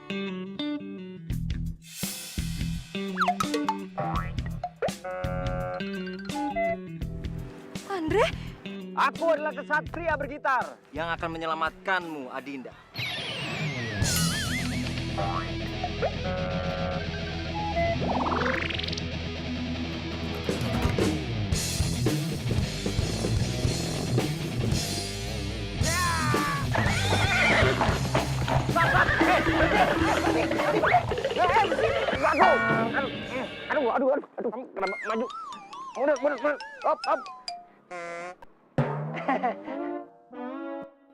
Andre? Aku adalah kesatria bergitar yang akan menyelamatkanmu, Adinda. Aduh, kenapa maju? Mundur, op.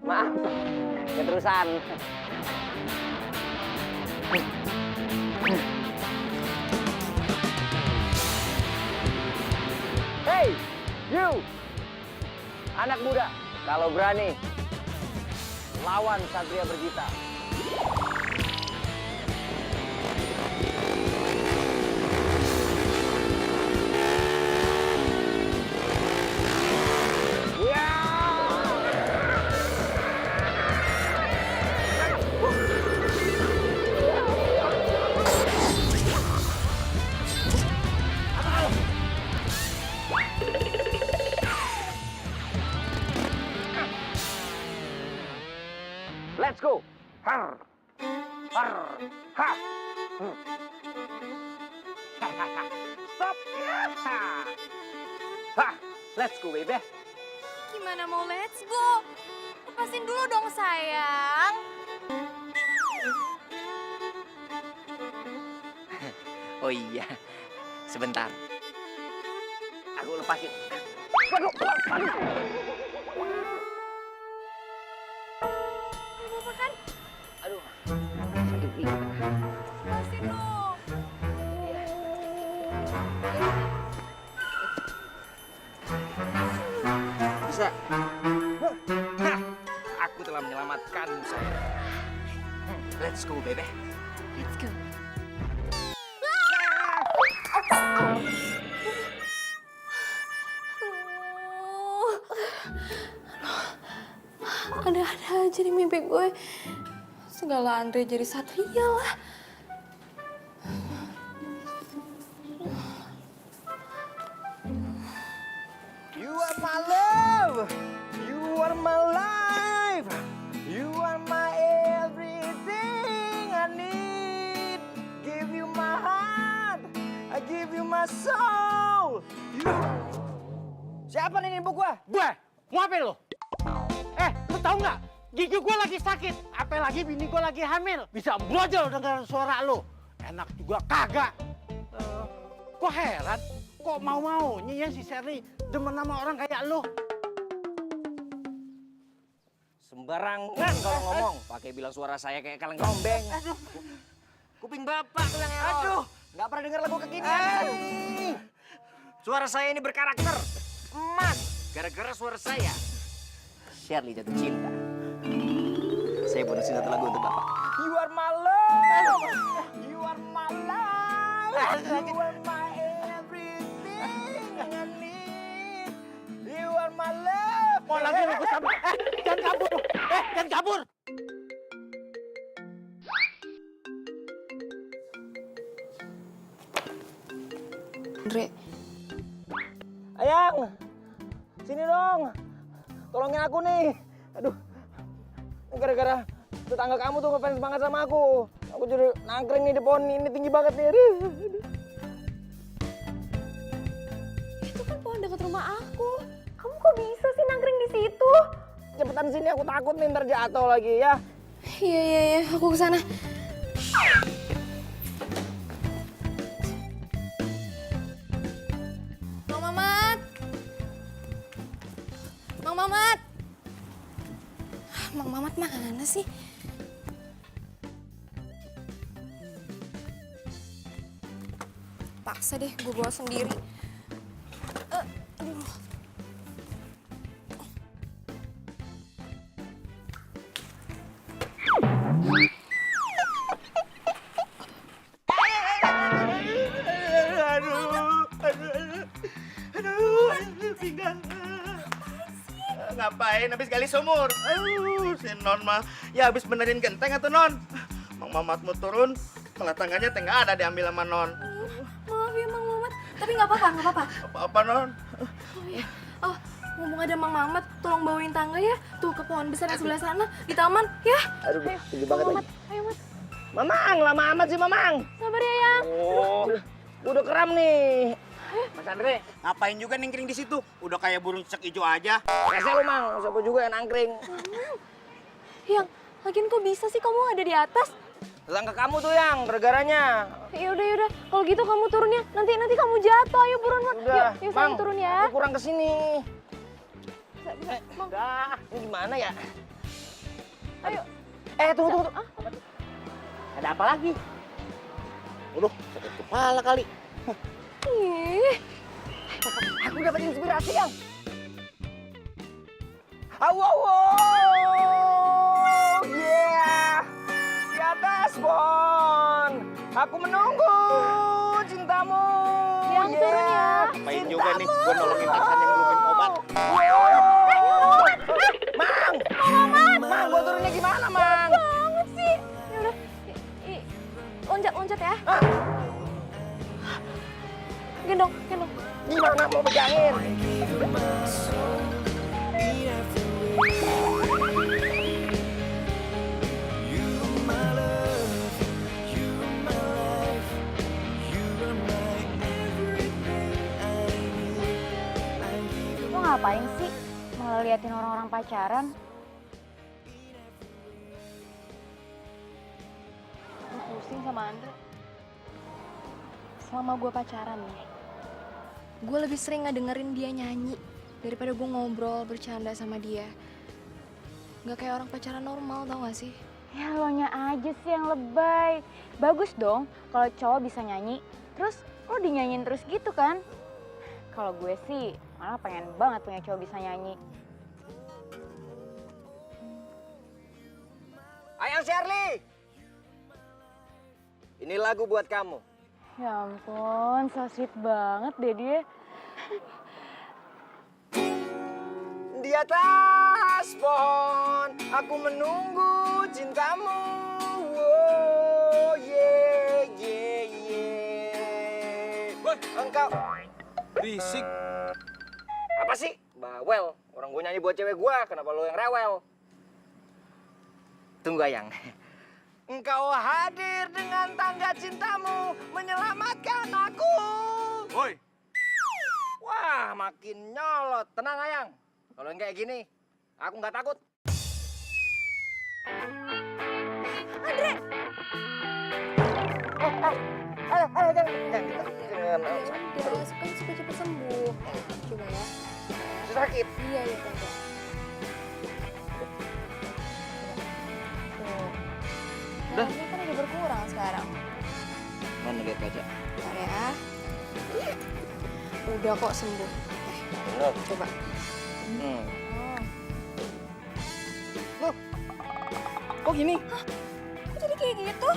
Maaf, keterusan. Hey, you, anak muda, kalau berani, lawan Satria Bergitar. Let's go. Har. Har. Ha. Stop. Ha. Let's go, baby. Gimana mau let's go? Lepasin dulu dong sayang. Oh iya, sebentar. Aku lepasin. Waduh. Apa kan? Aduh, sakit pinggang. Lepasin dong. Bisa. Hah, aku telah menyelamatkanmu, sayang. Let's go, baby. Let's go. Ada-ada aja di mimpi gue. Segala Andre jadi satria lah. You are my love. You are my life. You are my everything I need. Give you my heart. I give you my soul. You... Siapa nih nipu gua? Gue, mau apa lo? Lu tahu nggak? Gigi gue lagi sakit, apalagi bini gue lagi hamil. Bisa brojol dengan suara lo. Enak juga kagak. Kok heran? Kok mau-maunya ya si Sherly demen sama orang kayak lo? Sembarangan kalau ngomong. Pakai bilang suara saya kayak kaleng rombeng. Aduh. Kuping bapak tuh yang error. Aduh. Nggak pernah dengar lagu kekinian. Suara saya ini berkarakter. Emas. Gara-gara suara saya, Sherly jatuh cinta. Saya bonusin satu lagu untuk bapak. You are my love. You are my life. You are my everything I need. You are my love. Mau lagi lu gue sama. Jangan kabur. Jangan kabur. Andre, Ayang, sini dong. Tolongin aku nih. Aduh, gara-gara tetangga kamu tuh ngefans banget sama aku. Aku jadi nangkring nih di pohon ini tinggi banget nih. Aduh. itu kan pohon dekat rumah aku. Kamu kok bisa sih nangkring di situ? Cepetan sini, aku takut nih ntar jatuh lagi ya. Iya, aku kesana. Mang Mamat! Mang Mamat! Mang Mamat mana sih? Paksa deh, gue bawa sendiri. Aduh. Aduh, pinggang. Ngapain habis gali sumur? Si Non mah, ya habis benerin genteng atau Non? Mang Mamat mau turun, malah tangganya teh nggak ada diambil sama Non. Maaf ya Mang Mamat, tapi nggak apa-apa. Apa-apa Non? Oh iya. Oh, ngomong ada Mang Mamat, tolong bawain tangga ya. Tuh ke pohon besar yang sebelah sana, di taman, ya. Aduh, tinggi banget lagi. Ayo, Mat. Mamang, lama amat sih Mamang. Sabar ya, Yang. Oh, udah keram nih. Mas Andre, ngapain juga ningkring di situ? Udah kayak burung cicak hijau aja. Rese lu Mang, siapa juga yang nangkring. Yang, lagian kok bisa sih kamu ada di atas? Tetangga kamu tuh yang gara-garanya. Yaudah. Kalau gitu kamu turun ya. Nanti kamu jatuh. Ayo buruan, Mat. Udah, Yuk, Mang, saya turun ya. aku kurang kesini. Bisa, Mang. Udah, ini gimana ya? Ayo. Tunggu. Ah, Ada apa lagi? Waduh, sakit kepala kali. ih. Aku dapat inspirasi yang. Yeah. Di atas pohon, aku menunggu cintamu. Yang turun ya. Ngapain juga nih, gua nolongin Tarsan yang belum minum obat. Mang, gua turunnya gimana, Mang? Banget sih. Yaudah. Loncat ya. Gendong. Gimana mau pegangin? Lo ngapain sih malah liatin orang-orang pacaran? Gue pusing sama Andre. Selama gue pacaran nih, gue lebih sering ngedengerin dia nyanyi daripada gue ngobrol bercanda sama dia. Gak kayak orang pacaran normal, tau gak sih? Ya lo nya aja sih yang lebay. Bagus dong kalau cowok bisa nyanyi, terus lo dinyanyiin terus gitu kan? Kalau gue sih malah pengen banget punya cowok bisa nyanyi. Ayang Shirley, ini lagu buat kamu. Ya ampun, so sweet banget deh dia. Di atas pohon, aku menunggu cintamu. Oh, Engkau Berisik. apa sih? Bawel. Orang gue nyanyi buat cewek gue, kenapa lo yang rewel? Tunggu Ayang. Engkau hadir dengan tangga cintamu, menyelamatkan aku. Woi, Wah, makin nyolot. Tenang Ayang. Kalau yang kayak gini, aku nggak takut. Udah, kan supaya cepet sembuh. Coba ya. Sakit. Iya, coba. Tuh. Udah. Darahnya kan udah berkurang sekarang. Mana lihat kaca? Bentar ya. Udah kok sembuh. Coba. Hmm. Oh. Kok gini? Kok jadi kayak gitu?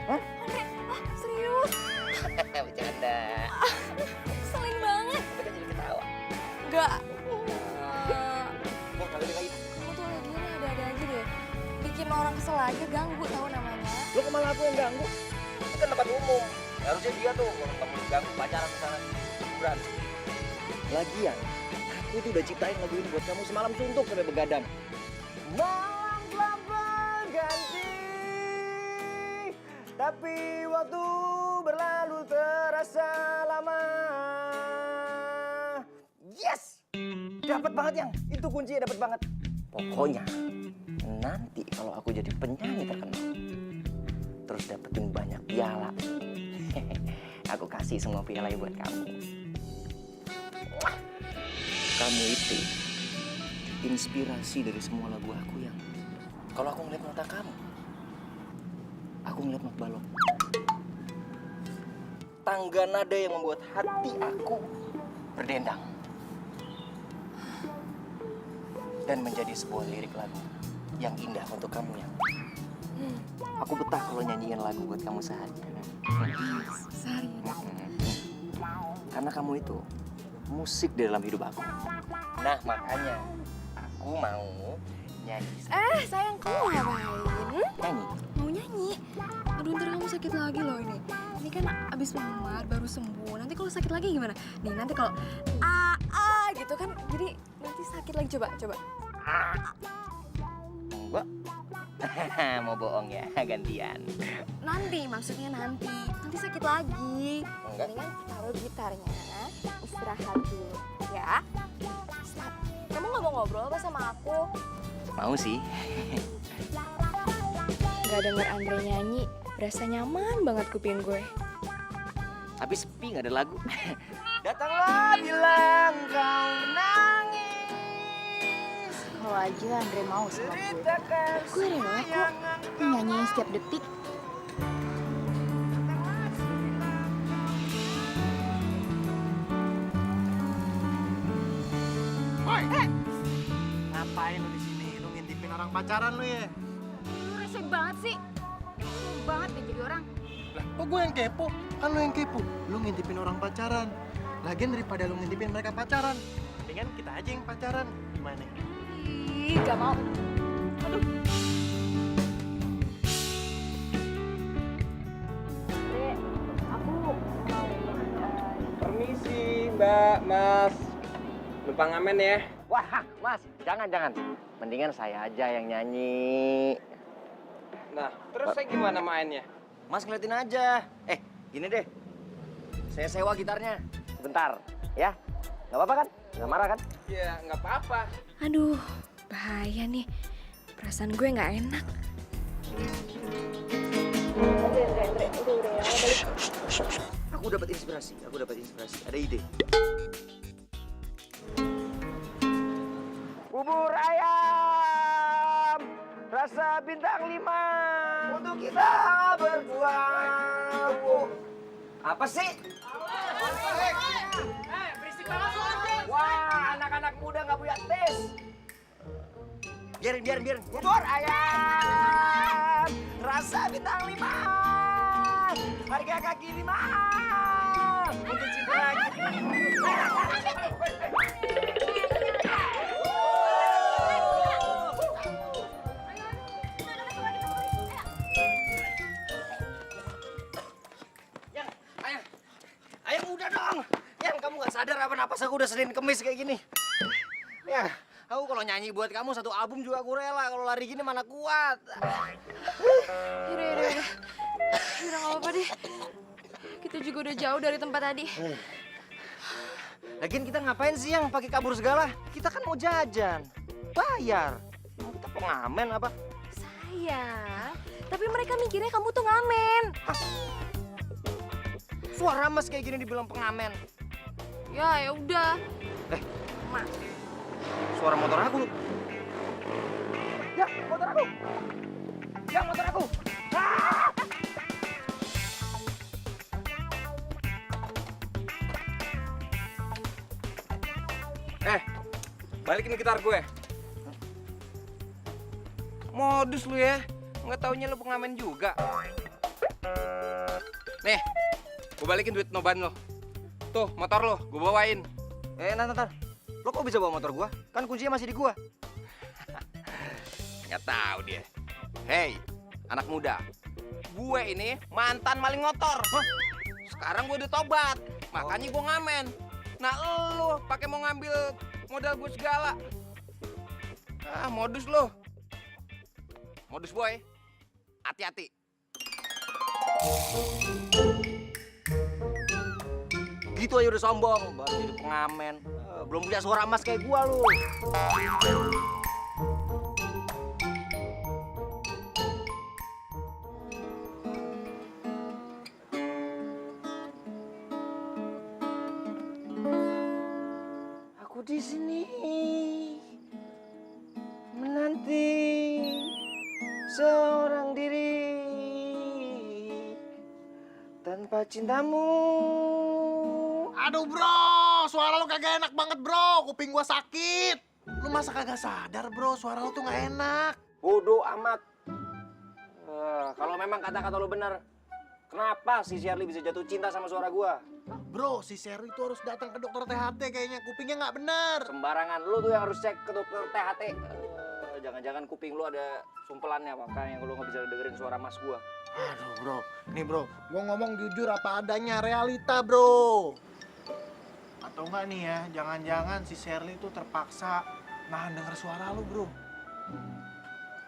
Hah? Andre, serius? Bercanda. Selin banget. Kita jadi ketawa. Enggak. Kok kali lagi? Kamu tuh lagi ini ada-ada aja deh. Bikin orang kesel aja, ganggu tahu namanya. Lu kemana aku yang ganggu? Itu kan tempat umum. Harusnya dia tuh kalau kamu ganggu pacaran misalnya di kuburan. Lagian, aku tuh udah ciptain lagu ini buat kamu semalam suntuk sampai begadang. Malam telah berganti, tapi waktu berlalu terasa lama. Yes! Dapat banget yang, itu kuncinya dapat banget. Pokoknya nanti kalau aku jadi penyanyi terkenal, terus dapetin banyak piala, aku kasih semua piala buat kamu. Kamu itu inspirasi dari semua lagu aku yang kalau aku ngeliat mata kamu, aku ngeliat Mak Balok. Tangga nada yang membuat hati aku berdendang dan menjadi sebuah lirik lagu yang indah untuk kamu ya. Aku betah kalau nyanyiin lagu buat kamu seharian. Sehari. Karena kamu itu musik di dalam hidup aku. Nah makanya aku mau nyanyi. Sayang, kamu mau ngapain? Nyanyi. Mau nyanyi? sakit lagi loh ini. Ini kan abis memar, baru sembuh. Nanti kalau sakit lagi gimana? Nih nanti kalau gitu kan, jadi nanti sakit lagi. Coba. Enggak. Mau bohong ya, gantian. Nanti, maksudnya nanti. Nanti sakit lagi. Enggak. Mendingan taruh gitarnya, istirahat dulu, ya. Stop. Kamu nggak mau ngobrol apa sama aku? Mau sih. Gak denger Andre nyanyi, berasa nyaman banget kuping gue. Tapi sepi nggak ada lagu. Datanglah bilang kau nangis. Kalau aja Andre mau sama gue. Ceritakan Gue rela kok nyanyiin setiap detik. Woi! Ngapain lu di sini? Lu ngintipin orang pacaran lu ya? Lu rese banget sih. Lu banget deh jadi orang. Lah, kok gue yang kepo? Kan lu yang kepo. Lu ngintipin orang pacaran. Lagian daripada lu ngintipin mereka pacaran, mendingan kita aja yang pacaran. Gimana? Ih, gak mau. Aduh. Dek, aku mau Permisi, Mbak, Mas. Numpang ngamen ya. Wah, Mas, jangan. Mendingan saya aja yang nyanyi. Nah, terus saya gimana mainnya? Mas ngeliatin aja. Gini deh. Saya sewa gitarnya. Sebentar, ya. Nggak apa-apa kan? Nggak marah kan? Ya, nggak apa-apa. Aduh, bahaya nih. Perasaan gue nggak enak. Aku dapat inspirasi. Ada ide. Bubur ayam rasa bintang 5 untuk kita berdua. Apa sih? Wah, anak-anak muda nggak punya tes. Biarin. Bubur ayam rasa bintang 5, harga kaki 5 untuk cinta lagi. Ayam udah dong. Yang kamu nggak sadar apa napas aku udah Senin Kemis kayak gini. Ya, aku kalau nyanyi buat kamu satu album juga aku rela. Kalau lari gini mana kuat. Yaudah. Udah nggak apa-apa deh. Kita juga udah jauh dari tempat tadi. Lagian kita ngapain sih yang pakai kabur segala? Kita kan mau jajan, bayar. Emang kita pengamen apa? Sayang, tapi mereka mikirnya kamu tuh ngamen. Suara mas kayak gini dibilang pengamen. Ya udah. Mas, suara motor aku. Ya, motor aku. Ah! Balikin gitar gue. Modus lu ya. Nggak taunya lu pengamen juga. Nih, gue balikin duit noban lo. Tuh, motor lo, gue bawain. Ntar. Lo kok bisa bawa motor gua? Kan kuncinya masih di gua. Nggak tahu dia. Hei, anak muda. Gue ini mantan maling motor. Sekarang gue udah tobat. Makanya gue ngamen. Nah, lu pakai mau ngambil modal gue segala. Modus lo. Modus boy. Hati-hati. Gitu aja udah sombong, baru jadi pengamen. Belum punya suara emas kayak gua lu. Aku di sini menanti seorang diri tanpa cintamu. Aduh bro, suara lu kagak enak banget bro. Kuping gua sakit. Lu masa kagak sadar bro, suara lu tuh nggak enak. Bodoh amat. Kalau memang kata-kata lu benar, kenapa si Shirley bisa jatuh cinta sama suara gua? Bro, si Sherry itu harus datang ke dokter THT kayaknya. Kupingnya nggak bener. Sembarangan, lu tuh yang harus cek ke dokter THT. Jangan-jangan kuping lu ada sumpelannya, makanya lu nggak bisa dengerin suara mas gua. Aduh bro, nih bro, gua ngomong jujur apa adanya, realita bro. Atau enggak nih ya, jangan-jangan si Shirley tuh terpaksa nahan denger suara lu bro.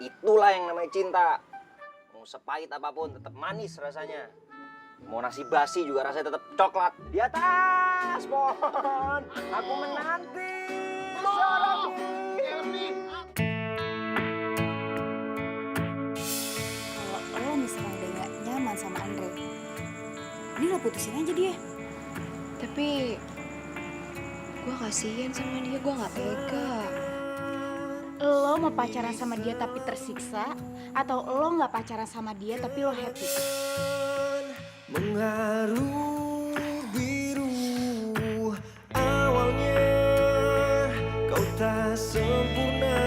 Itulah yang namanya cinta. Mau sepahit apapun tetap manis rasanya. Mau nasi basi juga rasanya tetap coklat. Di atas pohon, aku menanti seorang diri. Kalau lo misalnya udah gak nyaman sama Andre, ini lo putusin aja dia. Tapi gue kasihan sama dia, gue gak tega. Lo mau pacaran sama dia tapi tersiksa, atau lo nggak pacaran sama dia tapi lo happy? Mengharu biru awalnya kau tak sempurna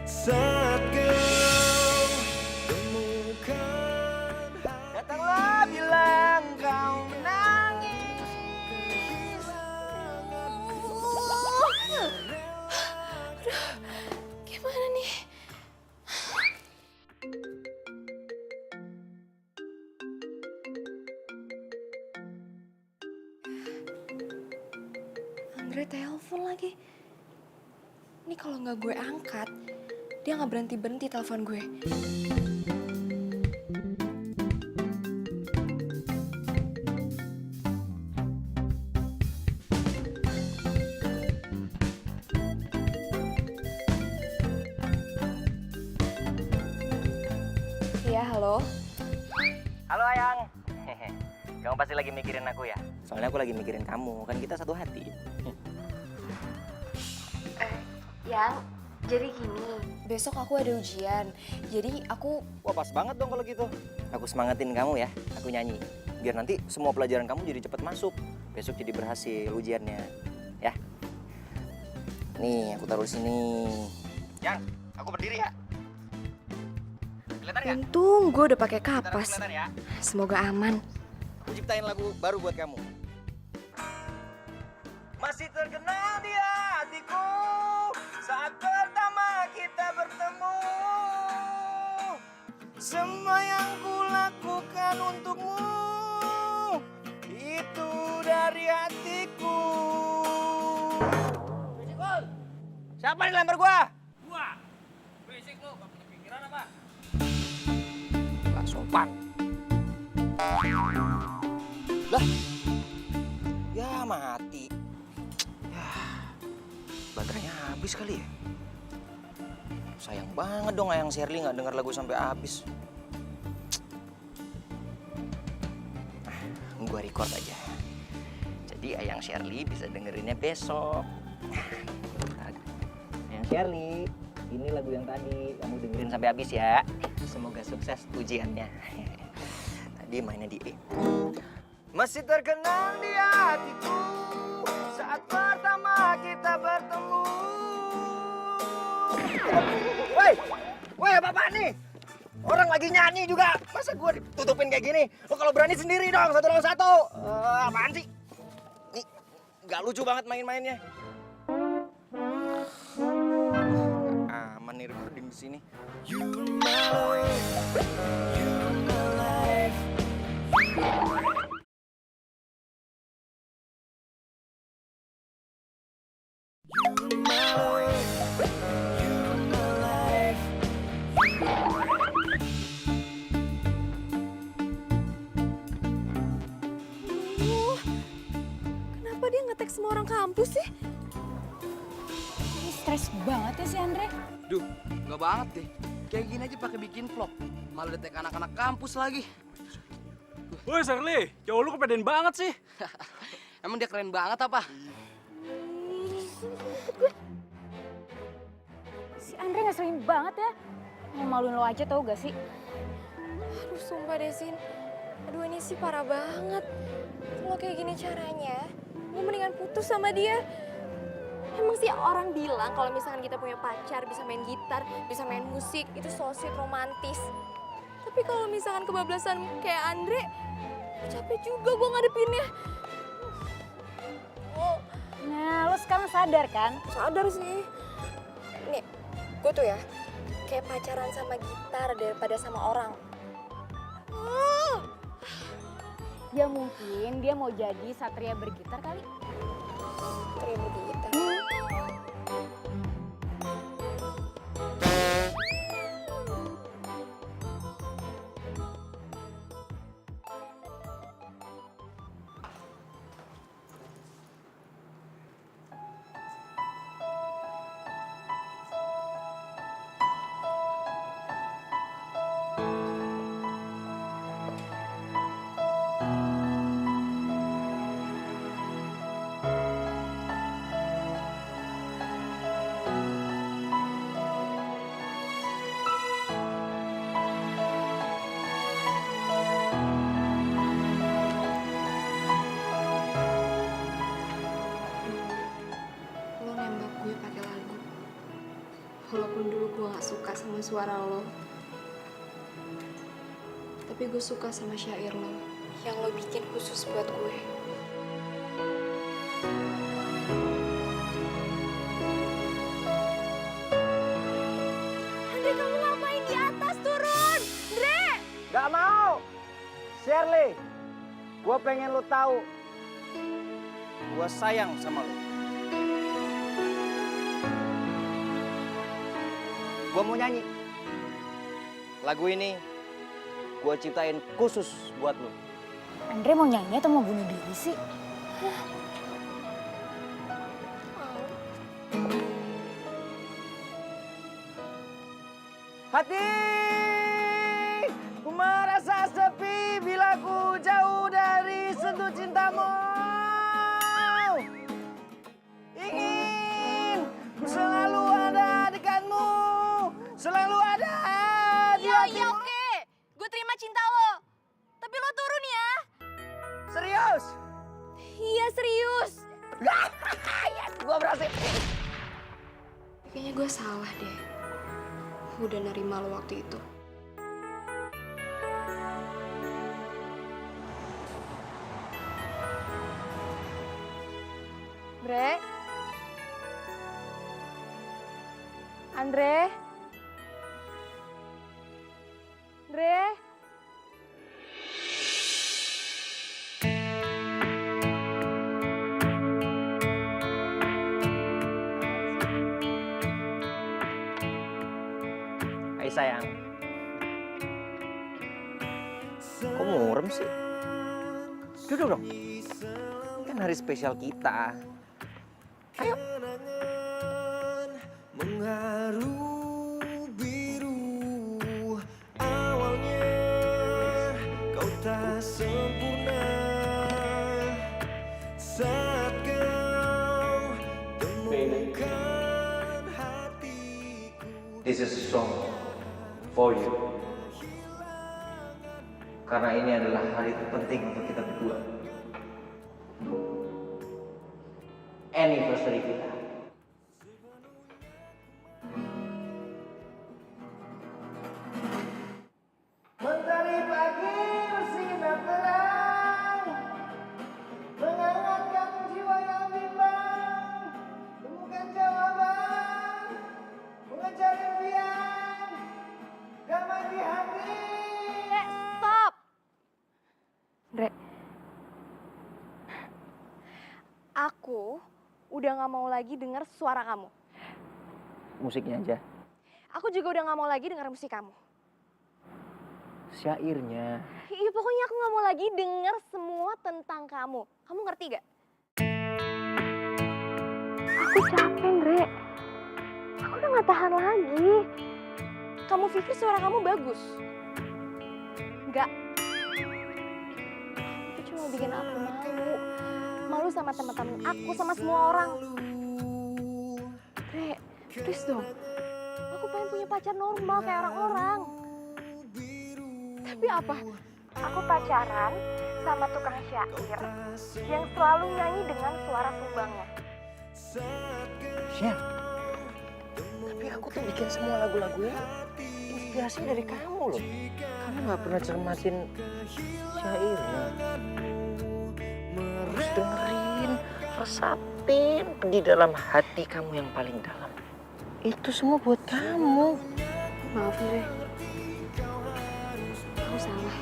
saat kau temukan Datanglah bilang kau menangis. Gimana nih? Andre telepon lagi. Ini kalau nggak gue angkat, dia nggak berhenti telepon gue. Iya, halo. Halo Ayang. Kamu pasti lagi mikirin aku ya? Soalnya aku lagi mikirin kamu, kan kita satu hati. Yang, jadi gini, besok aku ada ujian. Jadi aku... Wah pas banget dong kalau gitu. Aku semangatin kamu ya, aku nyanyi. Biar nanti semua pelajaran kamu jadi cepat masuk. Besok jadi berhasil ujiannya, ya. Nih, aku taruh di sini. Yang, aku berdiri ya. Kelihatan nggak? Untung gue udah pakai Bentar, kapas. kelihatan ya. Semoga aman. Aku ciptain lagu baru buat kamu. Masih terkenal di hatiku saat pertama kita bertemu. Semua yang kulakukan untukmu itu dari hatiku. Siapa yang lempar gua? Gua. Berisik lu, gak punya pikiran apa? Gak sopan. Lah, ya mati. Ya, baterainya habis kali ya. Sayang banget dong Ayang Shirley nggak denger lagu sampai habis. Gua record aja. Jadi Ayang Shirley bisa dengerinnya besok. Ayang Shirley, ini lagu yang tadi kamu dengerin sampai habis ya. Semoga sukses ujiannya. Tadi mainnya di E. Masih terkenang di hatiku saat pertama kita bertemu. Woi, apa-apaan nih? Orang lagi nyanyi juga, masa gue ditutupin kayak gini? Lo kalau berani sendiri dong, 1 lawan 1. Apaan sih? Nih, gak lucu banget main-mainnya. Aman nih recording di sini. You're my life, you're my life. You're my life, you're my life. Kenapa dia nge-tag semua orang kampus sih? Ini stres banget ya si Andre. Duh, nggak banget deh. Kayak gini aja pakai bikin vlog. Malah detek anak-anak kampus lagi. Woi Shirley, cowok lu kepedean banget sih. Emang dia keren banget apa? Si Andre ngeselin banget ya. Ngemaluin lo aja tau gak sih? Aduh, sumpah deh, Sin. Aduh, ini sih parah banget. Kalau kayak gini caranya, gue mendingan putus sama dia. Emang sih orang bilang kalau misalkan kita punya pacar, bisa main gitar, bisa main musik, itu so sweet, romantis. Tapi kalau misalkan kebablasan kayak Andre, capek juga gue ngadepinnya. Oh, Nah, lo sekarang sadar kan? sadar sih. Nih, gue tuh ya, kayak pacaran sama gitar daripada sama orang. Ya mungkin dia mau jadi satria bergitar kali. Satria bergitar. Lo nembak gue pakai lagu. Walaupun dulu gue gak suka sama suara lo. Tapi gue suka sama syair lo. Yang lo bikin khusus buat gue. Andre, kamu ngapain di atas? Turun! Andre! Gak mau! Shirley, gue pengen lo tahu. Gue sayang sama lo. Gue mau nyanyi. Lagu ini gue ciptain khusus buat lo. Andre mau nyanyi atau mau bunuh diri sih? Hati, ku merasa sepi bila ku jauh dari sentuh cintamu. Ingin ku selalu ada dekatmu, selalu ada di hatimu. Iya oke. Gue terima cinta lo. Tapi lo turun ya. Serius? Iya serius. Yes, gue berhasil. Kayaknya gue salah deh. Udah nerima lo waktu itu. Bre? Andre? Andre? Hai sayang. Kok murem sih? Duduk dong. Ini kan hari spesial kita. Ayo. Mengharu biru, awalnya kau tak sempurna. Saat kau temukan hatiku. This is a song for you. Karena ini adalah hari terpenting untuk kita berdua. Anniversary kita. Mentari pagi bersinar terang, menghangatkan jiwa yang bimbang. Temukan jawaban, mengejar impian, damai di hati. Stop! Andre. Aku udah gak mau lagi dengar suara kamu. Musiknya aja. Aku juga udah gak mau lagi dengar musik kamu. Syairnya. Iya pokoknya aku gak mau lagi dengar semua tentang kamu. Kamu ngerti gak? Aku capek, Andre. Aku udah gak tahan lagi. Kamu pikir suara kamu bagus? Enggak. Itu cuma bikin aku malu. Malu sama teman-teman aku, sama semua orang. Andre, please dong. Aku pengen punya pacar normal kayak orang-orang. Tapi apa? Aku pacaran sama tukang syair yang selalu nyanyi dengan suara sumbangnya. Sher, tapi aku tuh bikin semua lagu-lagunya inspirasi dari kamu loh. Kamu gak pernah cermatin syairnya. Harus dengerin, resatin di dalam hati kamu yang paling dalam. Itu semua buat kamu. Maaf, Andre. Aku salah.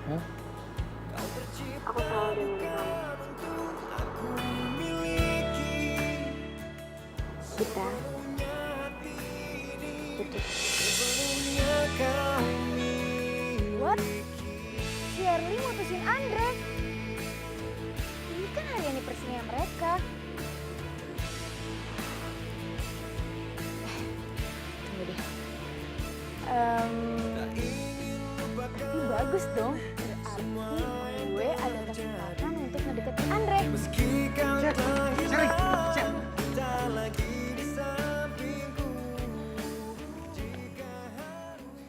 Hah? Aku salah udah milih kamu. Kita putus. What? Shirley mutusin Andre? Ini kan hari anniversary mereka. Tunggu deh. Tapi bagus dong. Berarti gue ada kesempatan untuk ngedeketin Andre.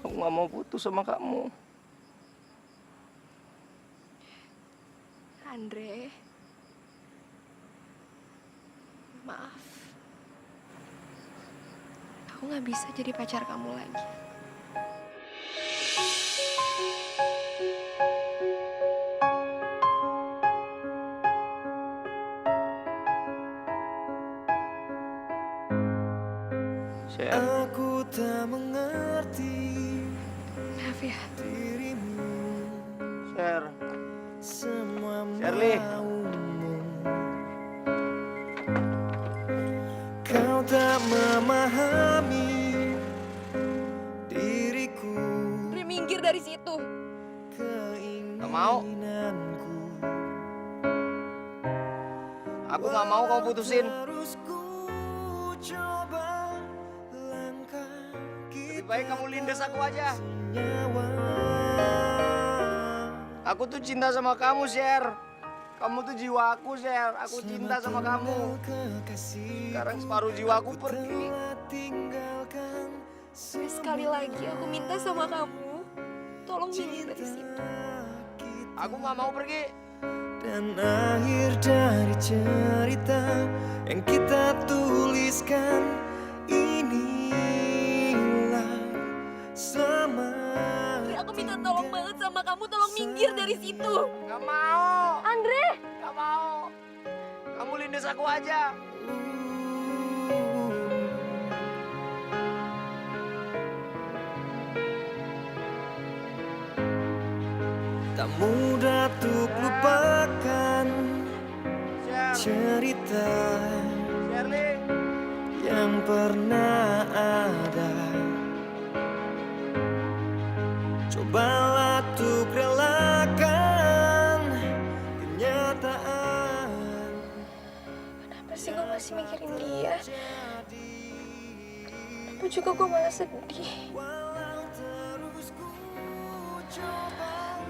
Aku nggak mau putus sama kamu. Andre, maaf. Aku nggak bisa jadi pacar kamu lagi. Sher, Aku tak mengerti Maaf ya. dirimu. Sher, Semua Shirley. maumu. Kau tak memahami diriku, Andre, minggir dari situ. nggak mau. keinginanku. Aku nggak mau kamu putusin. Terus ku coba langkah Lebih baik kamu lindas aku aja. nyawa. Aku tuh cinta sama kamu, Sher. Kamu tuh jiwa aku, Sher. Aku cinta sama kamu. Sekarang separuh jiwaku pergi. Andre, sekali lagi aku minta sama kamu. Tolong minggir dari situ. Aku nggak mau pergi. Dan akhir dari cerita yang kita tuliskan inilah sama. Andre, aku minta tolong banget sama kamu. Tolong minggir dari situ. Nggak mau. Andre! Nggak mau. Kamu lindas aku aja. Tak mudah untuk lupakan Sher, cerita Shirley. yang pernah ada. Cobalah untuk relakan kenyataan. Kenapa sih gue masih mikirin dia? Kenapa juga gue malah sedih? Walau terus ku coba,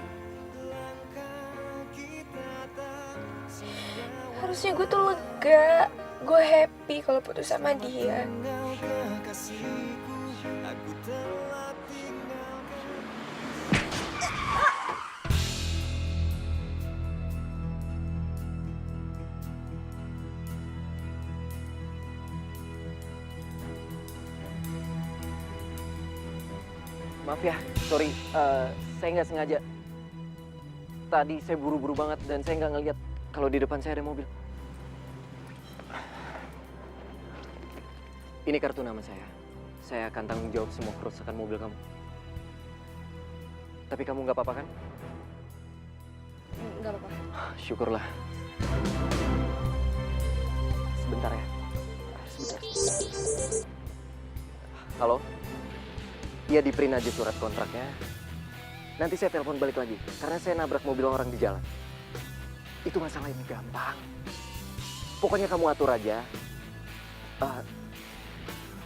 langkah kita tak senyawa. Harusnya gue tuh lega. Gue happy kalau putus sama dia. Tinggal kekasihku, aku telah tinggalkan. Maaf ya, sorry. Saya nggak sengaja. Tadi saya buru-buru banget dan saya nggak ngeliat kalau di depan saya ada mobil. Ini kartu nama saya. Saya akan tanggung jawab semua kerusakan mobil kamu. Tapi kamu nggak apa-apa kan? Gak apa-apa. Syukurlah. Sebentar ya. Sebentar. Halo? Iya, di print aja surat kontraknya. Nanti saya telepon balik lagi. Karena saya nabrak mobil orang di jalan. Itu masalah ini gampang. Pokoknya kamu atur aja.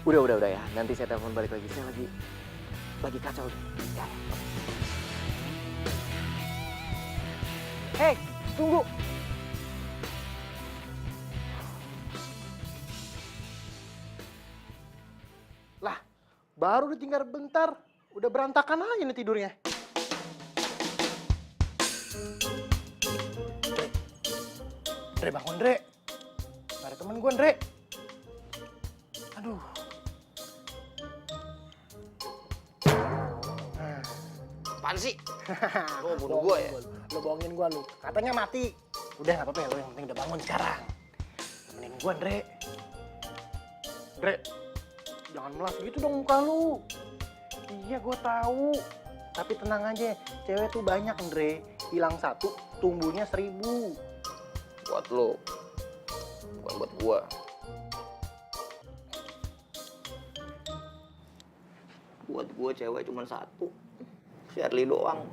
Udah ya. Nanti saya telepon balik lagi. Saya lagi kacau. Ya. Hei, tunggu. Lah, baru ditinggal bentar. Udah berantakan aja nih tidurnya. Dre, bangun Dre. Gak ada temen gue Dre. Aduh. Apaan sih? Lu mau bunuh gue ya? Lo bohongin gue lu. Katanya mati. Udah gak apa-apa ya, lo yang penting udah bangun sekarang. Temenin gue Dre. Dre, jangan melas gitu dong muka lu. Iya, gue tahu. Tapi tenang aja, cewek tuh banyak, Andre. Hilang satu, tumbuhnya 1000. Buat lo, bukan buat gua. Buat gua cewek cuma satu, Shirley doang.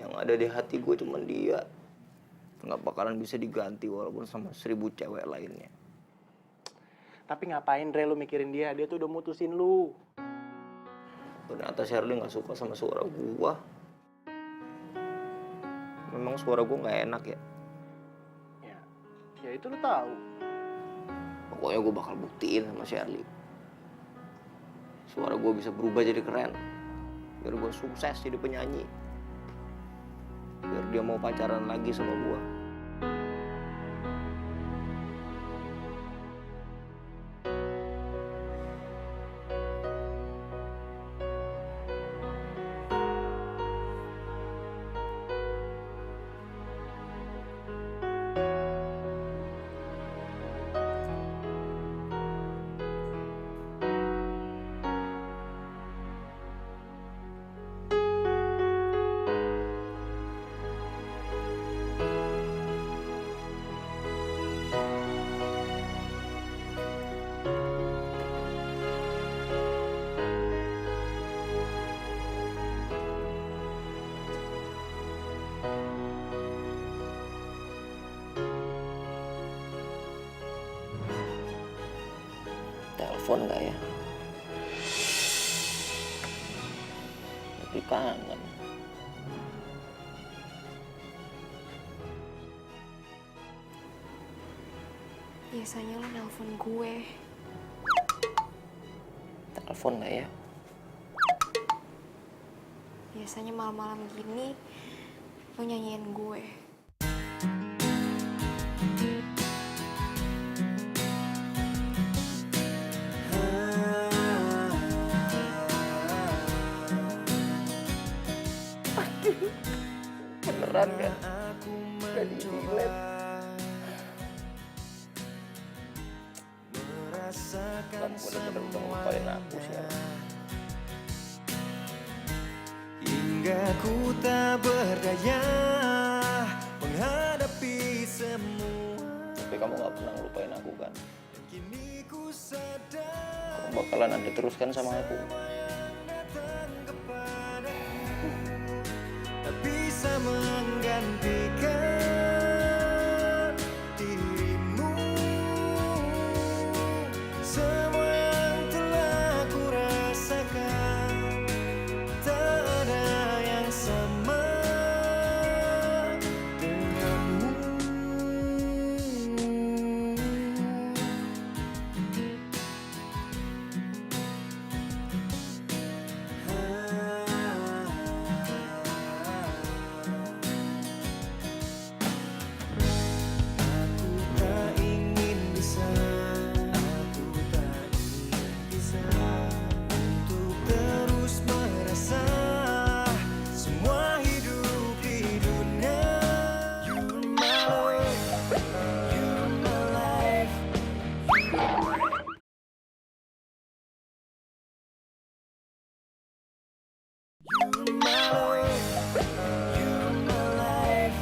Yang ada di hati gue cuma dia. Nggak bakalan bisa diganti walaupun sama 1000 cewek lainnya. Tapi ngapain, Dre, lu mikirin dia? Dia tuh udah mutusin lu. Ternyata Shirley nggak suka sama suara gua. Memang suara gua nggak enak ya. Ya itu lu tahu. Pokoknya gua bakal buktiin sama Shirley. Suara gua bisa berubah jadi keren. Biar gua sukses jadi penyanyi. Biar dia mau pacaran lagi sama gua. Telepon nggak ya? Tapi kangen. Biasanya lo nelpon gue. Telepon nggak ya? Biasanya malam-malam gini lo nyanyiin gue. Beneran kan? Udah di-delete. Kamu bener-bener udah ngelupain aku sih. Hingga ku tak berdaya menghadapi semua. Tapi kamu gak pernah ngelupain aku kan? Kini ku sadar Kamu bakalan ada terus kan sama aku? datang kepadaku tak bisa menggantikan dirimu. Semua yang telah ku rasakan tak ada yang sama denganmu. Aku tak ingin bisa, aku tak ingin bisa untuk terus merasa semua hidup di dunia. You're my love, you're my life. You're my love, you're my life.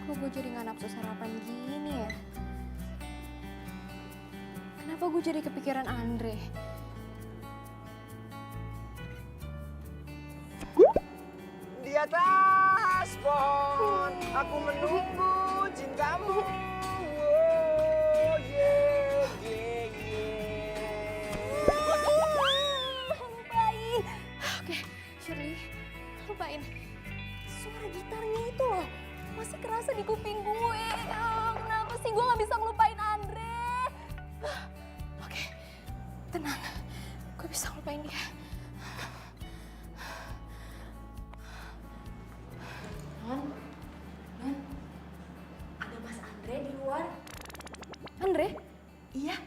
Kok gue jadi gak nafsu sarapan gini ya? Kenapa gue jadi kepikiran Andre? Di atas pohon aku menunggu cintamu. Oh, yeah, yeah, yeah. Lupain. Oke, Shirley, lupain. Suara gitarnya itu loh, masih kerasa di kuping gue. Kenapa sih gue gak bisa ngelupain Andre? Oke, tenang. Gue bisa ngelupain dia. Non, ada Mas Andre di luar. Andre? Iya.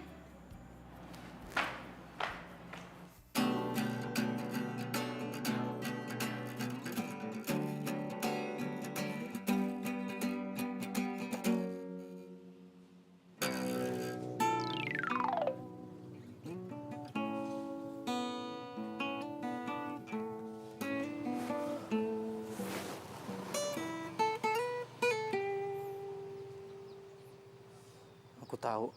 tahu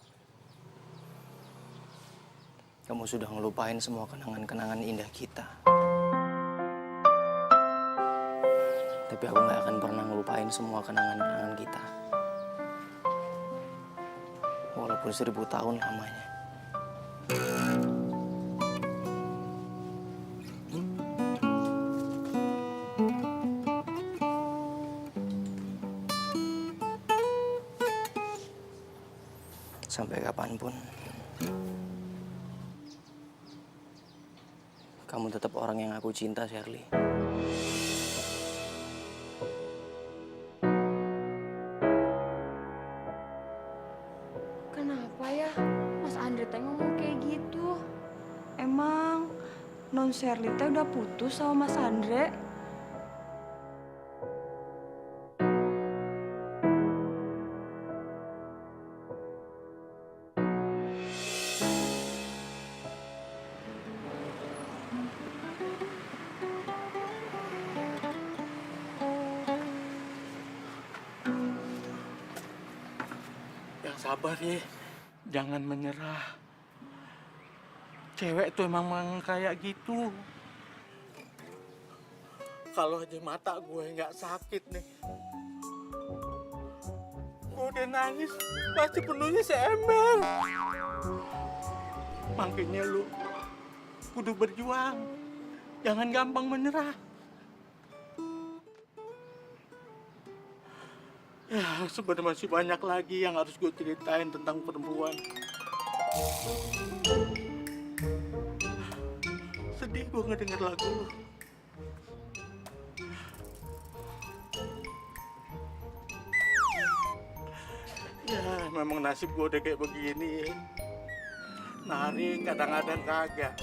kamu sudah ngelupain semua kenangan-kenangan indah kita. Tapi aku nggak akan pernah ngelupain semua kenangan-kenangan kita. Walaupun 1000 tahun lamanya. Sampai kapanpun, kamu tetap orang yang aku cinta, Shirley. Kenapa ya Mas Andre teh ngomong kayak gitu? Emang Non Shirley teh udah putus sama Mas Andre? Yang sabar ya, jangan menyerah. Cewek tuh emang kayak gitu. Kalau aja mata gue nggak sakit nih, gue udah nangis pasti penuhnya seember. Makanya lu kudu berjuang, jangan gampang menyerah. Ya, sebenarnya masih banyak lagi yang harus gue ceritain tentang perempuan. Sedih gue ngedenger lagu lu. Ya, memang nasib gue udah kayak begini. Narik kadang-kadang kagak.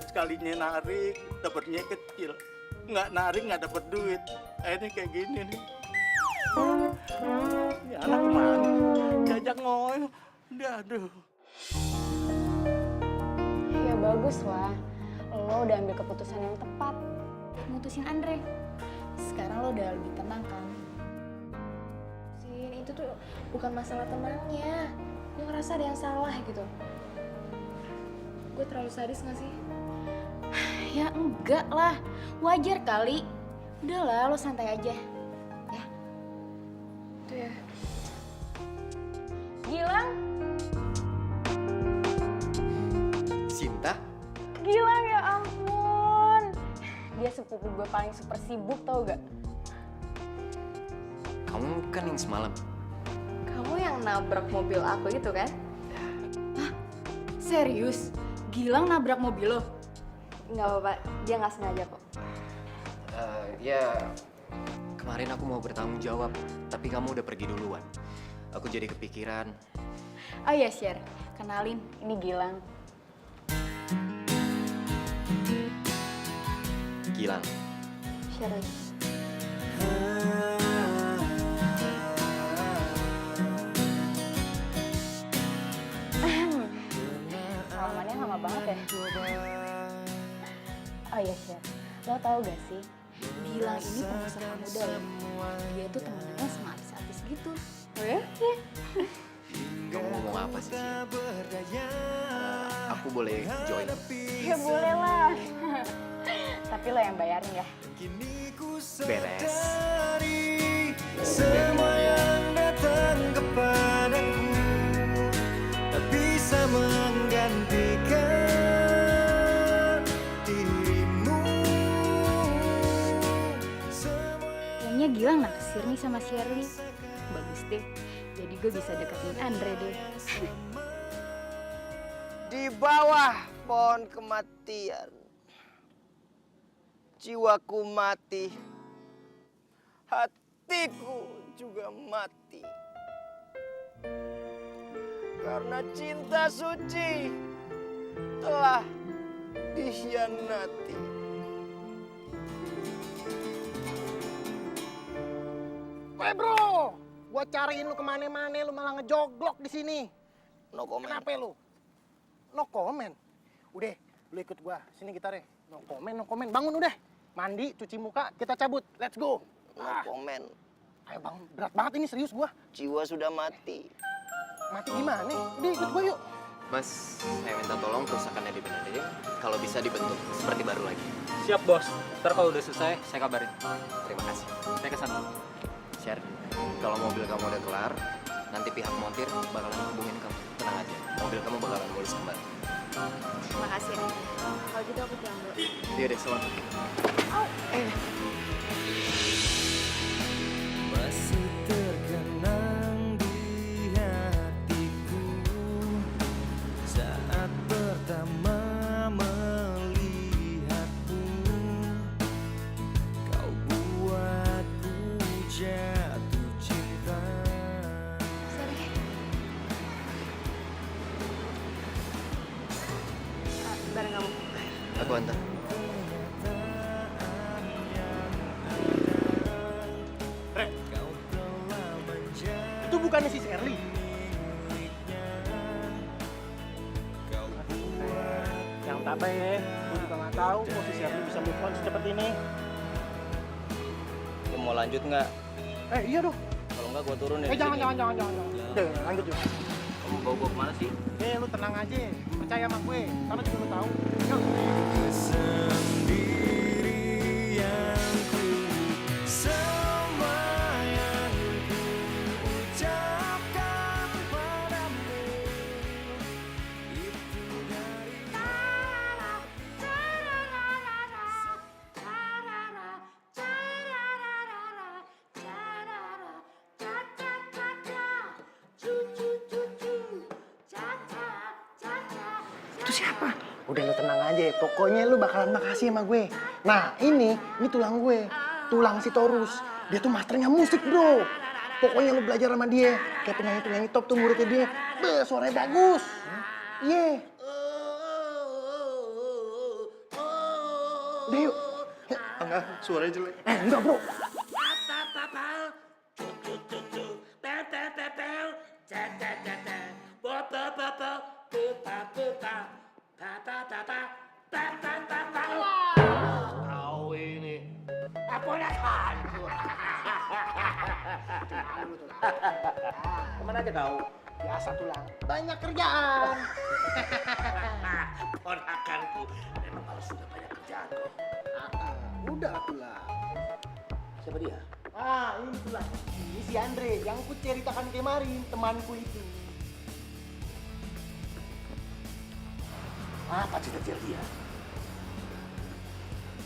Sekalinya narik, dapetnya kecil. Nggak narik, nggak dapet duit. Akhirnya kayak gini nih. Ya anak kemana? Diajak ngoyo. Udah, aduh. Ya bagus lah, lo udah ambil keputusan yang tepat. Mutusin Andre. Sekarang lo udah lebih tenang kan? Sin, itu tuh bukan masalah temannya. Gue ngerasa ada yang salah gitu. Gue terlalu sadis gak sih? Ya enggak lah, wajar kali. Udahlah, lo santai aja. Ya. Itu ya. Gilang, Sinta? Gilang ya ampun. Dia sepupu gue paling super sibuk tau gak? Kamu kan yang semalam. Kamu yang nabrak mobil aku itu kan? Serius? Gilang nabrak mobil lo? Nggak apa-apa, dia nggak sengaja kok. Ya, kemarin aku mau bertanggung jawab, tapi kamu udah pergi duluan. Aku jadi kepikiran. Oh iya, Sher. Kenalin, ini Gilang. Gilang. Shirley. Salamannya lama banget ya? Oh iya, Sher. Lo tau gak sih? Gilang ini pengusaha muda loh. Dia tuh temenannya sama artis-artis gitu. Oh ya? Kamu ngomong apa sih, Sin? Aku boleh join? Ya boleh lah. Tapi lo yang bayarin ya. Beres. Semua yang datang kepadaku tak bisa menggantikan dirimu. Kayaknya Gilang naksir nih sama Shirley. Bagus deh. Jadi gue bisa deketin Andre deh. Di bawah pohon kematian, jiwaku mati, hatiku juga mati. Karena cinta suci telah dikhianati. Weh bro, gua cariin lu kemana-mana, lu malah ngejoglok di sini. No comment. Kenapa lu? No comment. Udah, lu ikut gua. Sini gitarnya. No comment, no comment. Bangun udah. Mandi, cuci muka, kita cabut. Let's go. No comment. Ayo bang, berat banget ini serius gua. Jiwa sudah mati. Mati gimana? Udah ikut gue yuk. Mas, saya minta tolong kerusakannya dibenerin. Kalau bisa dibentuk seperti baru lagi. Siap, Bos. Ntar kalau udah selesai, saya kabarin. Terima kasih. Saya kesana. Share, kalau mobil kamu udah kelar, nanti pihak montir bakalan hubungin kamu. Tenang aja, mobil kamu bakalan mulus kembali. Makasih ya. Kalau gitu aku pulang dulu. Iya deh, selamat. Masih terkenang di hatiku saat pertama melihatmu. Kau buatku jatuh cinta. Sorry. Bareng kamu. Aku antar. Itu bukannya si Shirley. Yang tabah ya, gue juga nggak tahu kok si Shirley bisa move on secepat ini. Lu mau lanjut nggak? Iya dong. Kalau nggak, gua turun ya. Jangan. Udah, lanjut yuk. Kamu bawa gua kemana sih? Lu tenang aja, percaya sama gue. Karena juga lu tahu. Yuk. Kesendirianku, semua yang ku ucapkan padamu itu dari Itu siapa? Udah lu tenang aja, pokoknya lu bakalan makasih sama gue. Nah, ini tulang gue, tulang si Torus. Dia tuh masternya musik, bro. Pokoknya lu belajar sama dia. Kayak penyanyi top tuh muridnya dia. Suaranya bagus. Iya. Udah yuk. Enggak, suaranya jelek. Enggak, bro. Kau ini. Kemana aja kau? Biasa tulang. Banyak kerjaan. Ponakanku memang kalau sudah banyak kerjaan kok. Udah tulang. Siapa dia? Ini tulang. Ini si Andre yang ku ceritakan kemarin, temanku itu. Apa cita-cita dia?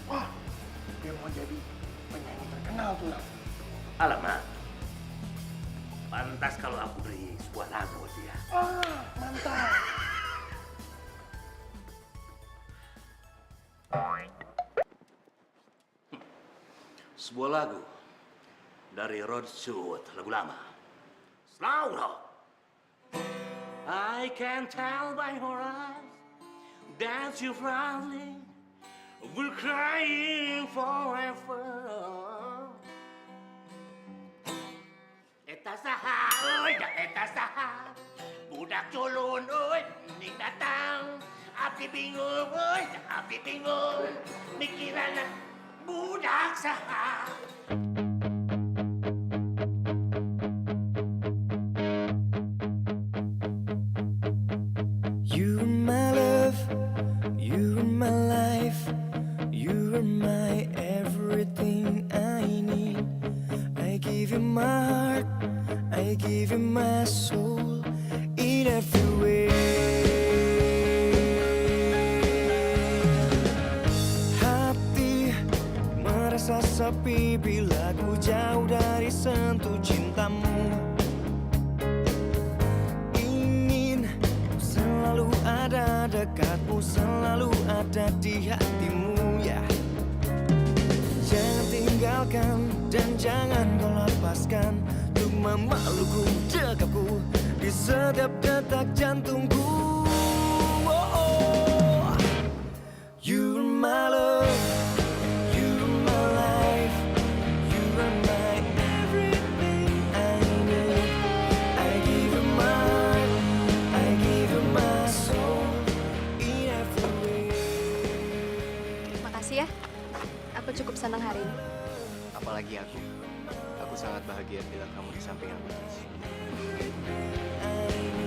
Wah, dia mau jadi penyanyi terkenal tulang. Alamak. Pantas kalau aku beri sebuah lagu buat dia. Mantap. Sebuah lagu dari Rod Stewart, lagu lama. Slow rock. I can tell by your eyes that you're proudly will crying forever. Eta saha, oi, dak eta saha. Budak culun, oi, ning datang. Abdi bingung, oi, abdi bingung. Mikiran budak saha. You are my love, you are my life, you are my everything I need. I give you my heart, I give you my soul in every way. Hati merasa sepi bila ku jauh dari sentuh cintamu. Selalu ada dekatmu, selalu ada di hatimu, ya. Jangan tinggalkan dan jangan kau lepaskan untuk memelukku, dekapku di setiap detak jantungku. Oh, oh. You're my love, you're my life, you are my everything I need. I give you my heart, I give you my soul in every way. Makasih ya. Aku cukup senang hari ini. Apalagi aku. Aku sangat bahagia bila kamu di samping aku. I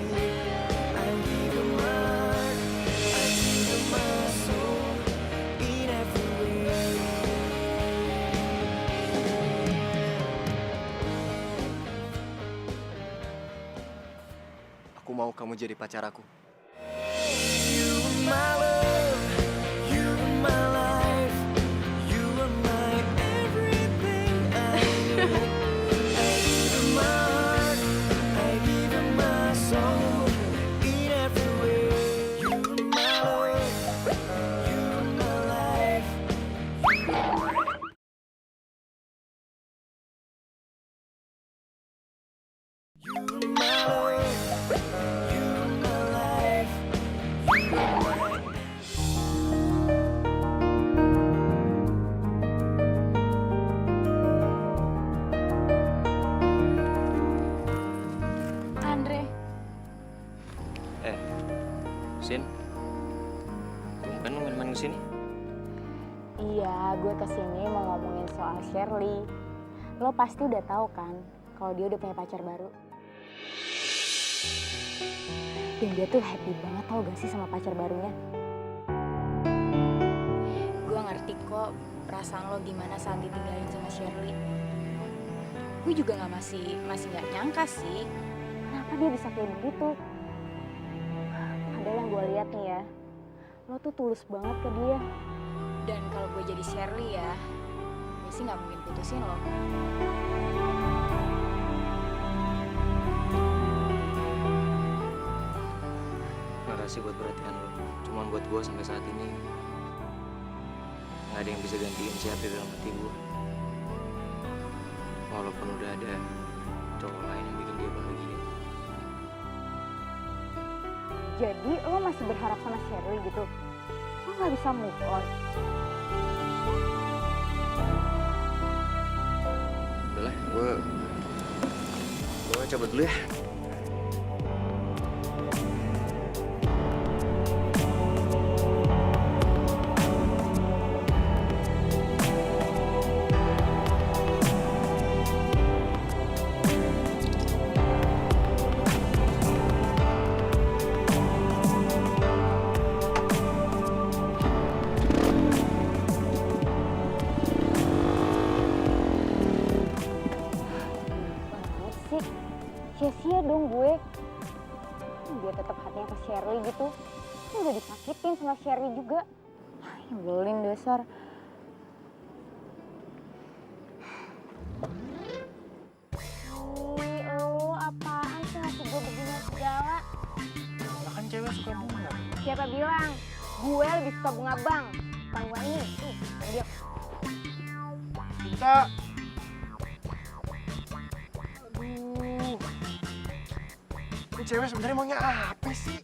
mau kamu jadi pacar aku. You are my love, you are my life, you are my everything I need. I give you my heart, I give you my soul, in every way. You are my love, you are my life. You are my love, you are my life. You are my Andre, Sin, kan lu main-main kesini? iya gue kesini mau ngomongin soal Shirley. Lo pasti udah tahu kan kalau dia udah punya pacar baru. Dan dia tuh happy banget tau gak sih sama pacar barunya. Gue ngerti kok perasaan lo gimana saat ditinggalin sama Shirley. Gue juga masih nggak nyangka sih kenapa dia bisa kayak begitu. Padahal yang gue lihat nih ya, lo tuh tulus banget ke dia. Dan kalau gue jadi Shirley ya, gue sih nggak mungkin putusin lo. Makasih buat perhatian lo. Cuman buat gue sampai saat ini nggak ada yang bisa gantiin si hati dalam hati gue. Walaupun udah ada cowok lain yang bikin dia bahagia. Jadi lo masih berharap sama Shirley gitu? Lo nggak bisa move on? Udah lah, gue cabut dulu ya. Banget sih, sia-sia dong gue. Dia tetap hatinya ke Shirley gitu. Ini udah disakitin sama Shirley juga. Nyebelin dasar. Wih, lo apaan sih ngasih gue begini segala? Lah kan cewek suka bunga. Siapa bilang? Gue lebih suka bunga bang. Bang gue ini. Dia Cinta. Ini cewek sebenarnya maunya apa sih?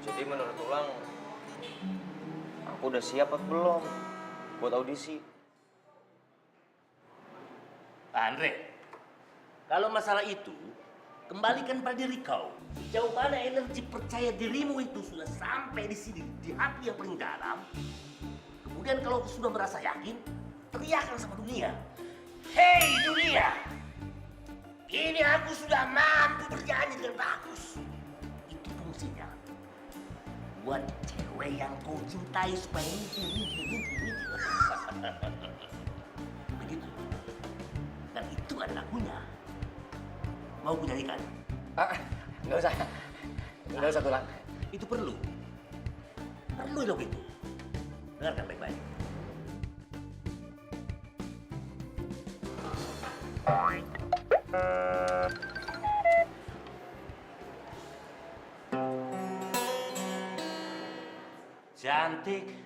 Jadi menurut Ulang, aku udah siap apa belum buat audisi? Andre, kalau masalah itu, kembalikan pada diri kau. Sejauh mana energi percaya dirimu itu sudah sampai di sini, di hati yang paling dalam. Kemudian kalau sudah merasa yakin, teriakkan sama dunia. Hei dunia, ini aku sudah mampu bernyanyi dengan bagus. Itu fungsinya. Buat cewek yang kau cintai supaya begitu. Dan itu adalah lagunya. Mau ku nyanyikan? Nggak usah Tulang. Itu perlu. Perlu dong itu. Dengarkan baik-baik. Cantik,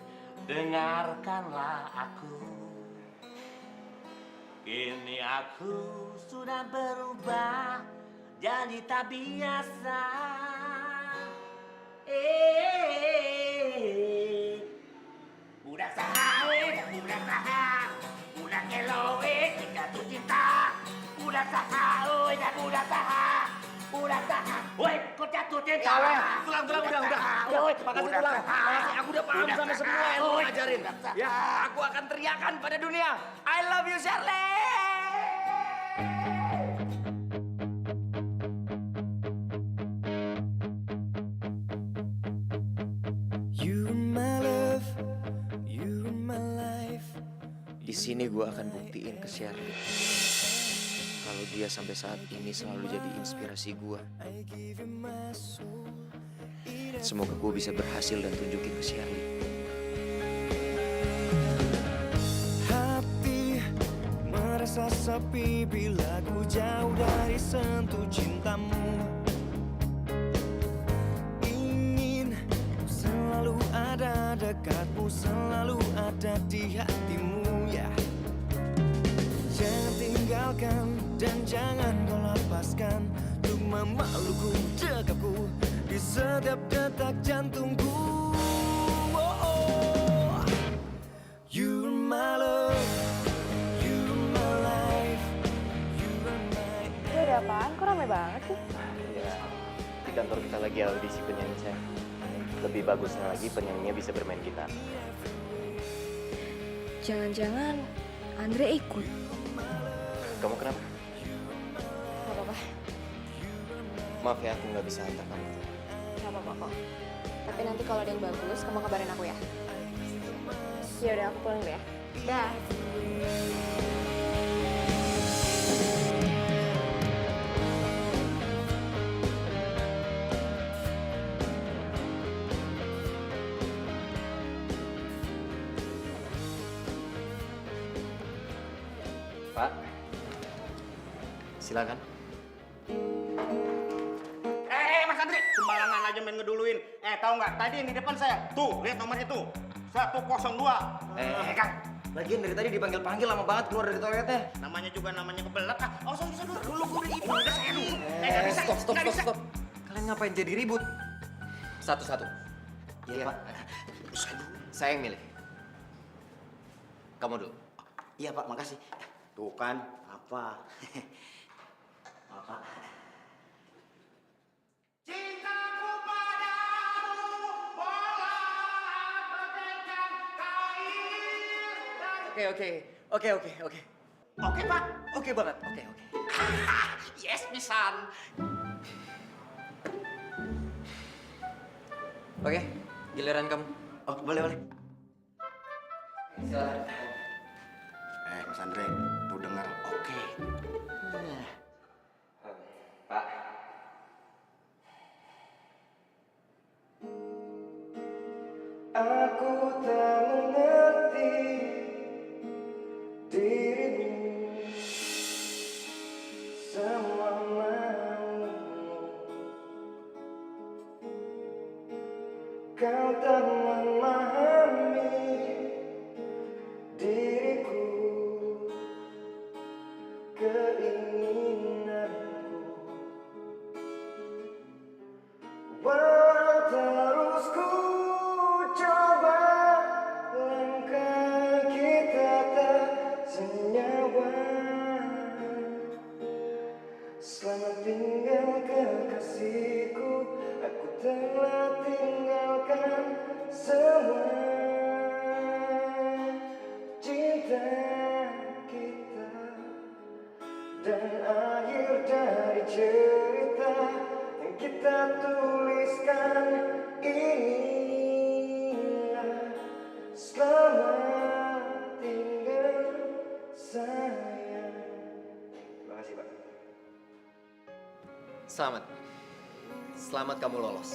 dengarkanlah aku. Kini aku sudah berubah jadi tak biasa. Budak sahae, budak saha, budak eloe, jatuh cinta. Budak sahae, budak saha, budak saha. Woi, kau jatuh cinta. Tulang, udah. Makasih Tulang. Makasih, aku udah paham sama semua yang lo ajarin. Ya, aku akan teriakan pada dunia. I love you, Shirley! You are my love, you are my life. sini gue akan buktiin ke Shirley kalau dia sampai saat ini selalu jadi inspirasi gue. Semoga gue bisa berhasil dan tunjukin ke Shirley. Hati merasa sepi bila ku jauh dari sentuh cintamu. Ingin selalu ada dekatmu, selalu ada di hatimu ya. Jangan tinggalkan dan jangan kau lepaskan untuk memelukku, dekapku di setiap detak jantungku. Oh, oh. You're my love, you're my life, you're my. Itu ada apaan? Kok rame banget sih? Ya, di kantor kita lagi audisi penyanyi, saya. Lebih bagusnya lagi penyanyinya bisa bermain gitar. Jangan-jangan Andre ikut. Kamu kenapa? Gak apa-apa, Maaf ya, aku nggak bisa antar kamu. gak apa-apa kok. Tapi nanti kalau ada yang bagus, kamu kabarin aku ya. Ya udah, aku pulang dulu ya. Dah. Pak, silakan. Mas Andri, sembarangan aja main ngeduluin. Tahu nggak? Tadi yang di depan saya. Tuh, lihat nomornya tuh. 102. Kang, lagian dari tadi dipanggil-panggil lama banget keluar dari toiletnya. Namanya juga namanya kebelet. Oh, sorry. Dulu gue udah itu. Udah saya dulu. Nggak bisa. Stop. Kalian ngapain jadi ribut? Satu-satu. Iya, Pak. Saya yang milih. Kamu dulu. Iya, Pak. Makasih. Tuh kan, apa? Apa? Cintaku padamu bagaikan kain. Oke. Oke, Pak. Oke banget. Oke. Yes, pisan. Oke, giliran kamu. Oh, boleh. Silakan. Mas Andre, tuh dengar. Oke. Pak. Aku tak mengerti dirimu, semua maumu. Kau tak memahami diriku, keinginanku. Walau terus ku coba, langkah kita tak senyawa. Selamat tinggal kekasihku, aku telah tinggalkan semua. Cinta kita dan akhir dari cerita yang kita tuliskan inilah selamat tinggal sayang. Terima kasih, Pak. Selamat kamu lolos.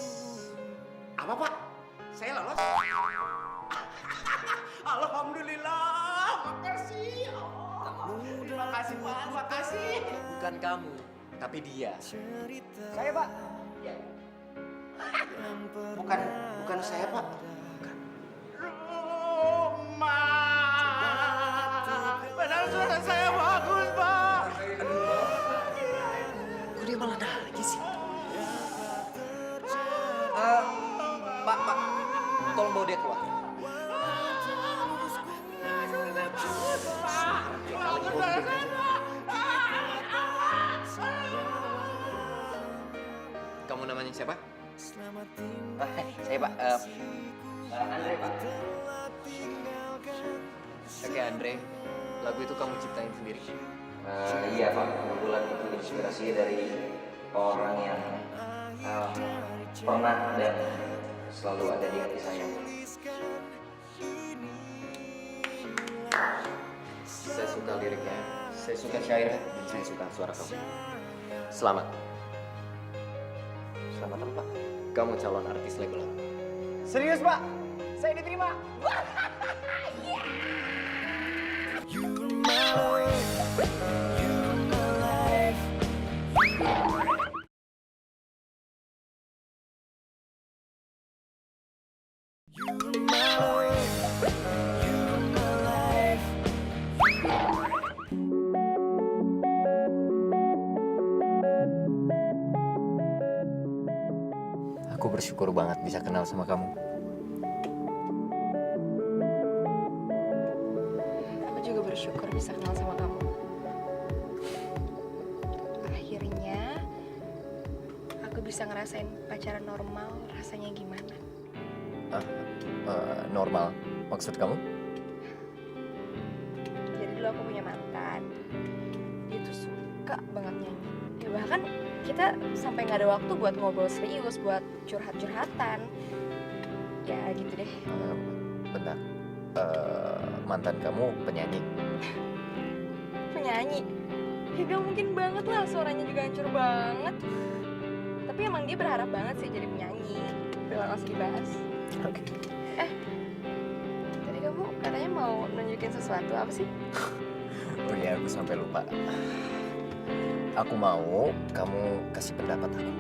Apa, Pak? Saya lolos? Alhamdulillah. Makasih. Terima kasih, Pak. Makasih. Bukan kamu, tapi dia. Saya, Pak. Ya. Bukan saya, Pak. Padahal suara saya bagus, Pak. Kok dia malah nangis sih? Pak, tolong bawa dia keluar. Kamu namanya siapa? Saya, Pak. Andre, Pak. Oke, Andre. Lagu itu kamu ciptain sendiri? Iya Pak, kebetulan itu inspirasi dari orang yang pernah dan selalu ada di hati saya. liriknya. Saya suka syairnya dan saya suka suara kamu. Selamat. Selamat apa? Kamu calon artis Legoland. Serius, Pak? Saya diterima. You're my life, you're my life. You're my life, you're my life. Aku bersyukur banget bisa kenal sama kamu. Aku juga bersyukur bisa kenal sama kamu. Akhirnya, aku bisa ngerasain pacaran normal rasanya gimana. Normal. Maksud kamu? Jadi dulu aku punya mantan. Dia tuh suka banget nyanyi. Ya bahkan kita sampai nggak ada waktu buat ngobrol serius, buat curhat-curhatan. Ya gitu deh. Bentar. Mantan kamu penyanyi? Penyanyi. Ya gak mungkin banget lah, suaranya juga hancur banget. Tapi emang dia berharap banget sih jadi penyanyi. Udah lah, nggak usah dibahas. Oke. Tadi kamu katanya mau nunjukin sesuatu, apa sih? Oh iya, aku sampai lupa. Aku mau kamu kasih pendapat aku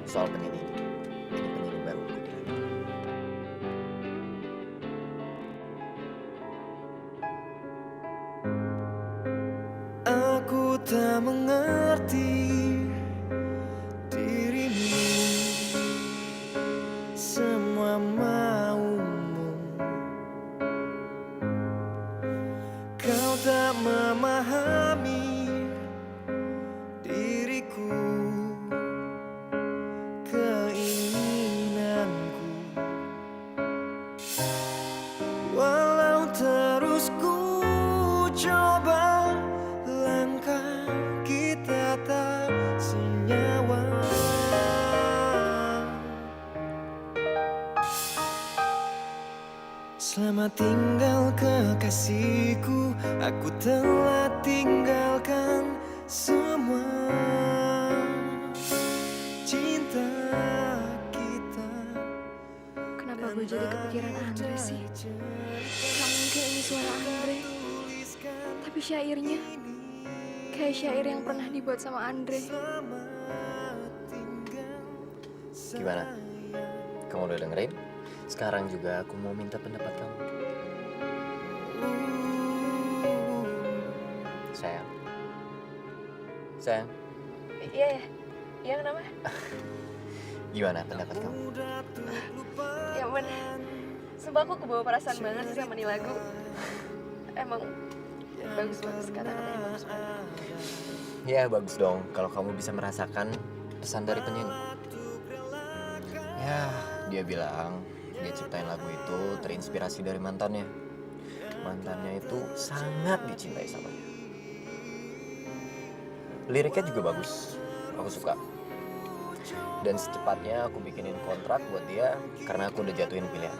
soal penyanyi ini. Ini penyanyi baru aku bilang. Aku tak mengerti dirimu, semua maumu. Kau tak memahami diriku, keinginanku. Walau terus ku coba, langkah kita tak senyawa. Selamat tinggal kekasihku, aku telah tinggalkan semua. Cinta kita. Kenapa gue jadi kepikiran Andre sih? Gak mungkin ini suara Andre. Tapi syairnya kayak syair yang pernah dibuat sama Andre. Gimana? Kamu udah dengerin? Sekarang juga aku mau minta pendapat kamu. Sayang. Sayang, Iya ya? Iya kenapa? gimana pendapat kamu? Ya bener. Sumpah aku kebawa perasaan banget sih sama nih lagu. Emang bagus-bagus, kata-katanya bagus banget. Ya bagus dong kalau kamu bisa merasakan pesan dari penyanyi. Ya, dia bilang dia ciptain lagu itu terinspirasi dari mantannya. Mantannya itu sangat dicintai sama dia. Liriknya juga bagus, aku suka. Dan secepatnya aku bikinin kontrak buat dia karena aku udah jatuhin pilihan.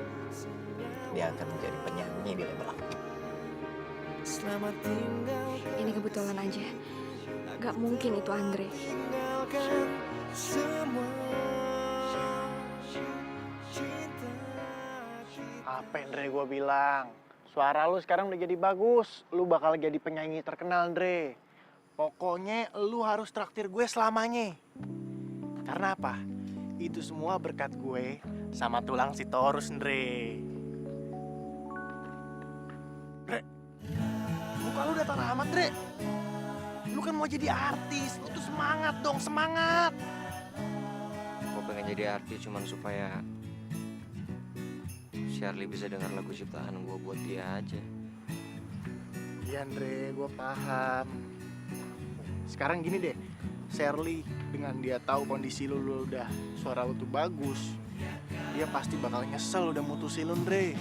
Dia akan menjadi penyanyi di label aku. Ini kebetulan aja. Gak mungkin itu Andre. Apa Andre gue bilang? Suara lu sekarang udah jadi bagus. Lu bakal jadi penyanyi terkenal, Andre. Pokoknya lu harus traktir gue selamanya. Karena apa? Itu semua berkat gue sama tulang si Taurus, Andre. Dre, muka lu datar amat, Dre. Lu kan mau jadi artis, lu tuh semangat dong, semangat. Gue pengen jadi artis cuman supaya Shirley bisa dengar lagu ciptaan gue buat dia aja. Iya, Andre, gue paham. Sekarang gini deh, Shirley dengan dia tahu kondisi lu udah suara lu tuh bagus, dia pasti bakal nyesel udah mutusin lu, Andre.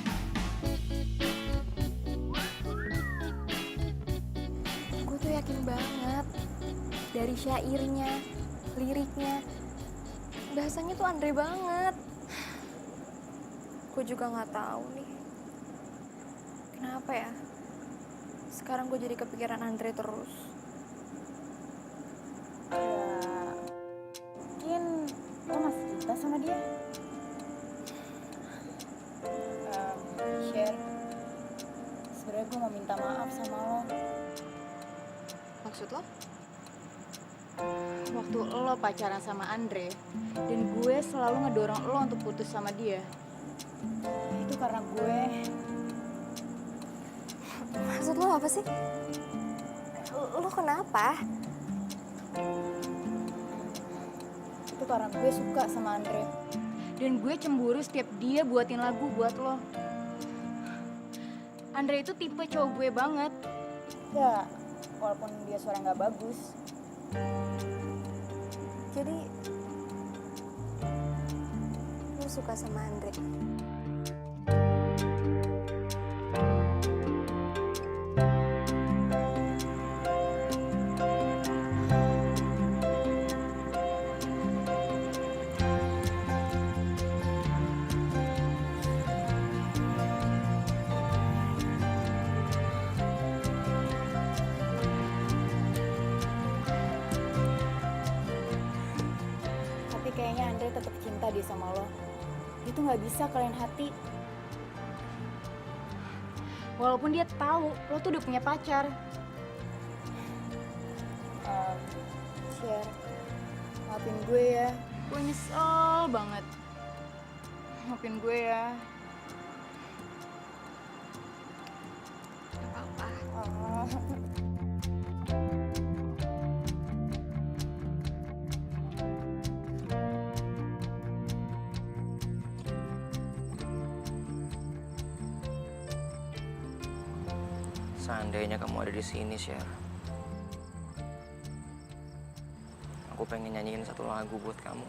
Gue tuh yakin banget dari syairnya, liriknya, bahasanya tuh Andre banget. Gue juga nggak tahu nih kenapa ya sekarang gue jadi kepikiran Andre terus. Ya, mungkin lo masih cinta sama dia. Share, sebenarnya gue mau minta maaf sama lo. Maksud lo? Waktu lo pacaran sama Andre, dan gue selalu ngedorong lo untuk putus sama dia. Itu karena gue, Maksud lo apa sih? Lo kenapa? itu karena gue suka sama Andre. Dan gue cemburu setiap dia buatin lagu buat lo. Andre itu tipe cowok gue banget. Ya, walaupun dia suara nggak bagus. Jadi lo suka sama Andre? Tapi kayaknya Andre tetap cinta deh sama lo. Dia tuh nggak bisa kalian hati. Walaupun dia tahu lo tuh udah punya pacar. Share, maafin gue ya. Gue nyesel banget. Maafin gue ya. Gak apa-apa. Seandainya kamu ada di sini, Sher. Aku pengen nyanyiin satu lagu buat kamu.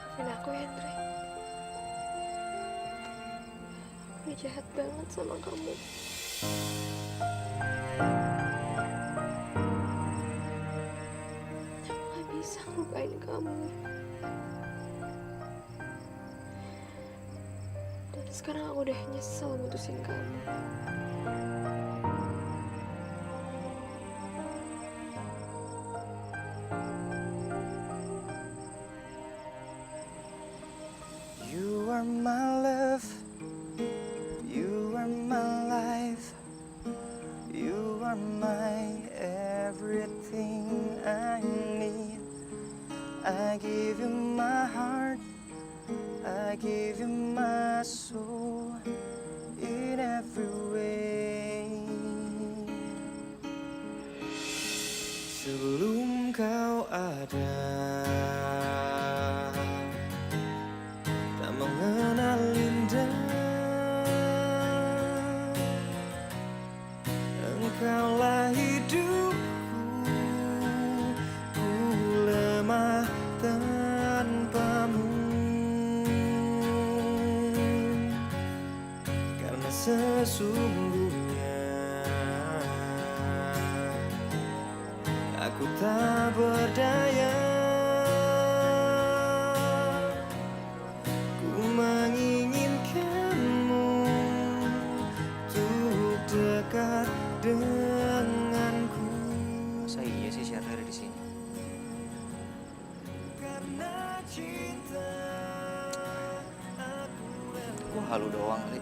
Maafin aku ya, Andre. Gue jahat banget sama kamu. Aku gak bisa ngelupain kamu. Dan sekarang aku udah nyesel mutusin kamu. You are my love, you are my life, you are my everything I need. I give you my heart, I give you my soul in every way. Sebelum kau ada, tak mengenal indah, engkaulah hidupku, ku lemah tanpamu. Karena sesungguhnya aku tak berdaya. Ku menginginkanmu untuk dekat denganku. Masa iya sih Sher ada di sini? Karena cinta aku Gua halu doang kali.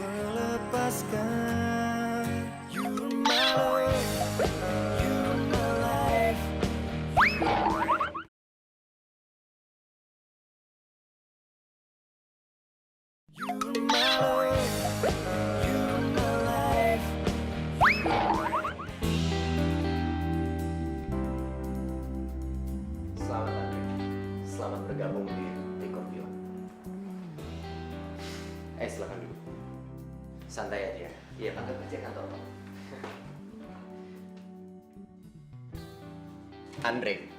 melepaskan. You're my love, you're my life. You're my love, you're my life. Selamat Andre. Selamat bergabung di Record Bilang. Silakan duduk. Santai aja. Iya, Pak, kerja kantor Pak. Andre,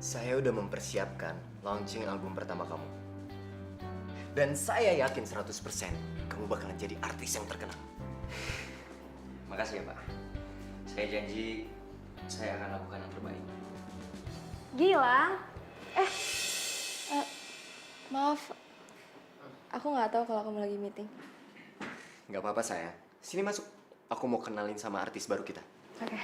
saya udah mempersiapkan launching album pertama kamu. Dan saya yakin 100% kamu bakalan jadi artis yang terkenal. Makasih ya Pak. Saya janji saya akan lakukan yang terbaik. Gilang? Maaf. Aku nggak tahu kalau kamu lagi meeting. Nggak apa-apa sayang. Sini masuk. Aku mau kenalin sama artis baru kita. Oke.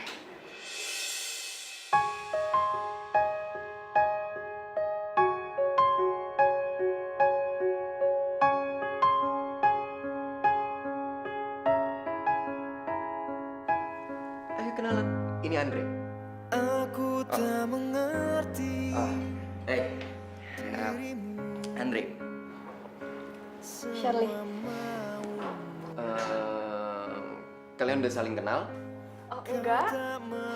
Ayo kenalan. Ini Andre. Aku tak mengerti Hey. Andre. Shirley. Kalian udah saling kenal? Oh, enggak.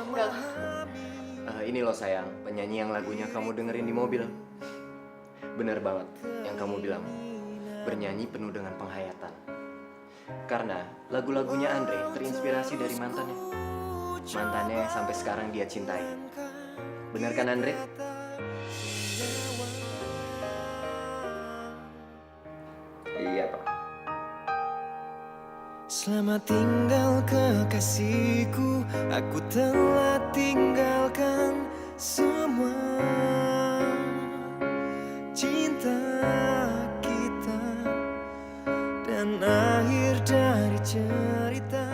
Enggak. Ini loh sayang, penyanyi yang lagunya kamu dengerin di mobil. Bener banget yang kamu bilang. Bernyanyi penuh dengan penghayatan. Karena lagu-lagunya Andre terinspirasi dari mantannya. Mantannya yang sampai sekarang dia cintai. Bener kan Andre? Iya Pak. Selamat tinggal kekasihku, aku telah tinggalkan semua cinta kita dan akhir dari cerita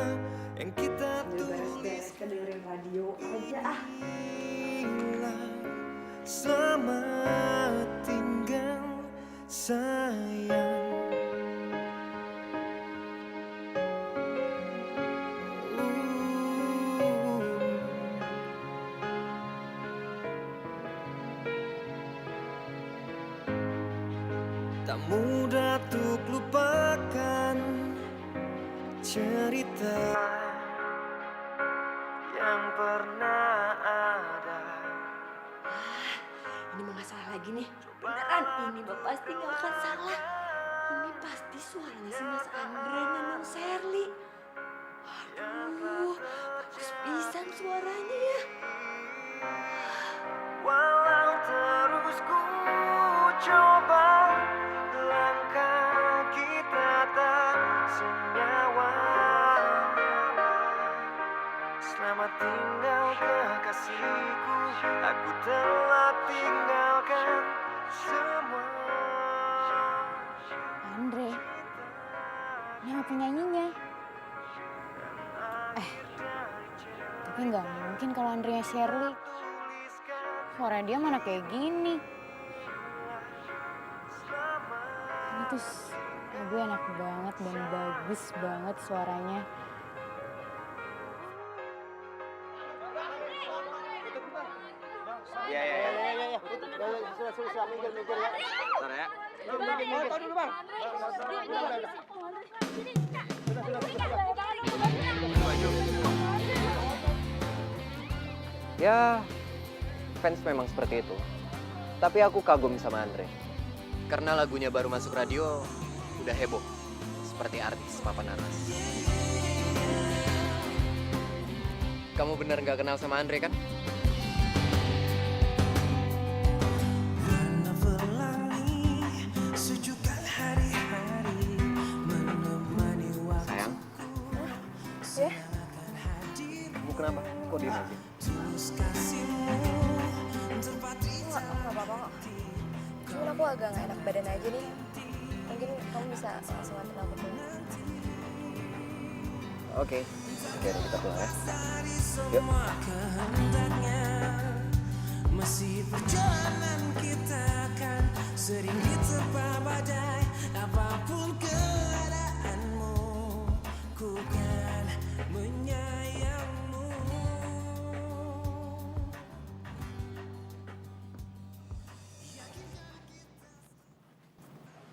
yang kita tulis. Dengerin radio aja ah. Selamat tinggal sayang. Tak mudah untuk lupakan cerita yang pernah ada. Ini mah nggak salah lagi nih. Beneran, ini mah pasti nggak akan salah. Ini pasti suaranya si Mas Andre dan Shirley. Aduh, bagus pisan suaranya ya. Walau terus ku coba, langkah kita tak senyawa. Selamat tinggal kekasihku, aku telah tinggalkan semua. Andre, nama penyanyinya. Tapi nggak mungkin kalau Andrea Shirley. Suara dia mana kayak gini. Ini tuh lagu enak banget dan bagus banget suaranya. Iya. Sudah, minggir ya. Bentar ya. Tahu dulu bang. Ya, fans memang seperti itu. Tapi aku kagum sama Andre. Karena lagunya baru masuk radio, udah heboh. Seperti artis papan atas. Kamu bener nggak kenal sama Andre kan? Sayang, Ya, kamu kenapa? Kok diem aja? nggak apa-apa kok. Cuman aku agak nggak enak badan aja nih. Mungkin kamu bisa langsung nganterin aku dulu. Oke, kita pulang ya. Yuk. Masih perjalanan kita kan sering diterpa badai, apapun keadaanmu, ku kan menyayangmu.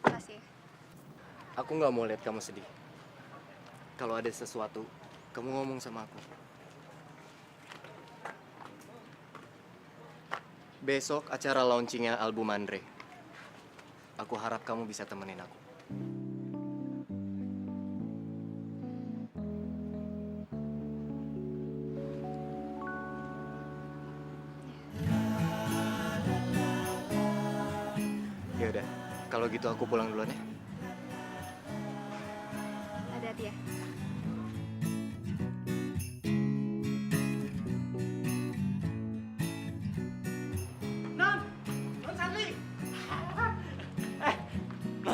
Makasih. Aku nggak mau lihat kamu sedih. Kalau ada sesuatu, kamu ngomong sama aku. Besok acara launchingnya album Andre. Aku harap kamu bisa temenin aku. Yaudah, kalau gitu aku pulang duluan ya.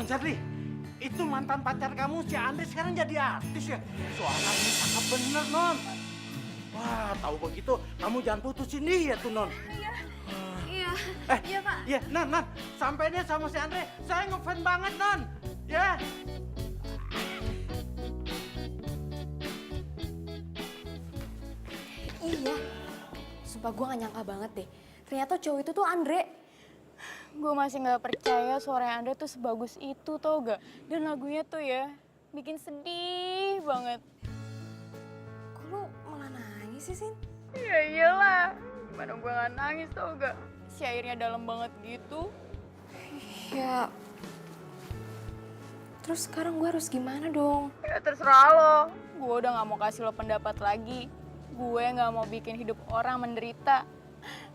Non Charlie, itu mantan pacar kamu si Andre sekarang jadi artis ya? Suaranya cakep bener, Non. Wah, tahu begitu, kamu jangan putusin dia tuh, Non. Iya, iya Pak. Iya, Non, sampainya sama si Andre, saya ngefans banget, Non. Ya. Iya. Sumpah gue gak nyangka banget deh. Ternyata cowok itu tuh Andre. Gue masih nggak percaya suara Andre tuh sebagus itu, tau gak? Dan lagunya tuh ya, bikin sedih banget. Kok lu malah nangis sih, Sin? Ya iyalah, mana gue gak nangis tau gak? Syairnya dalam banget gitu. Ya. Terus sekarang gue harus gimana dong? Ya terserah lo, gue udah gak mau kasih lo pendapat lagi. Gue gak mau bikin hidup orang menderita.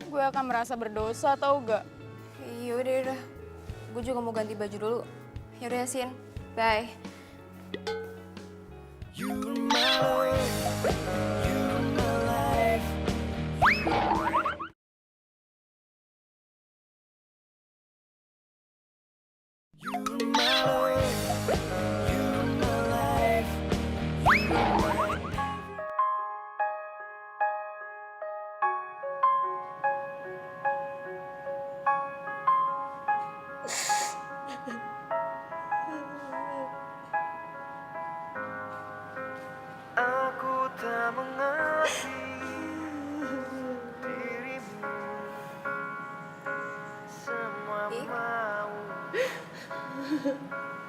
Gue akan merasa berdosa tau gak? Yaudah. Gue juga mau ganti baju dulu. Yaudah ya, Sin. Bye. You're my love, you're my life. You're my love, you're my life. Aku tak mengerti dirimu. Semua mau.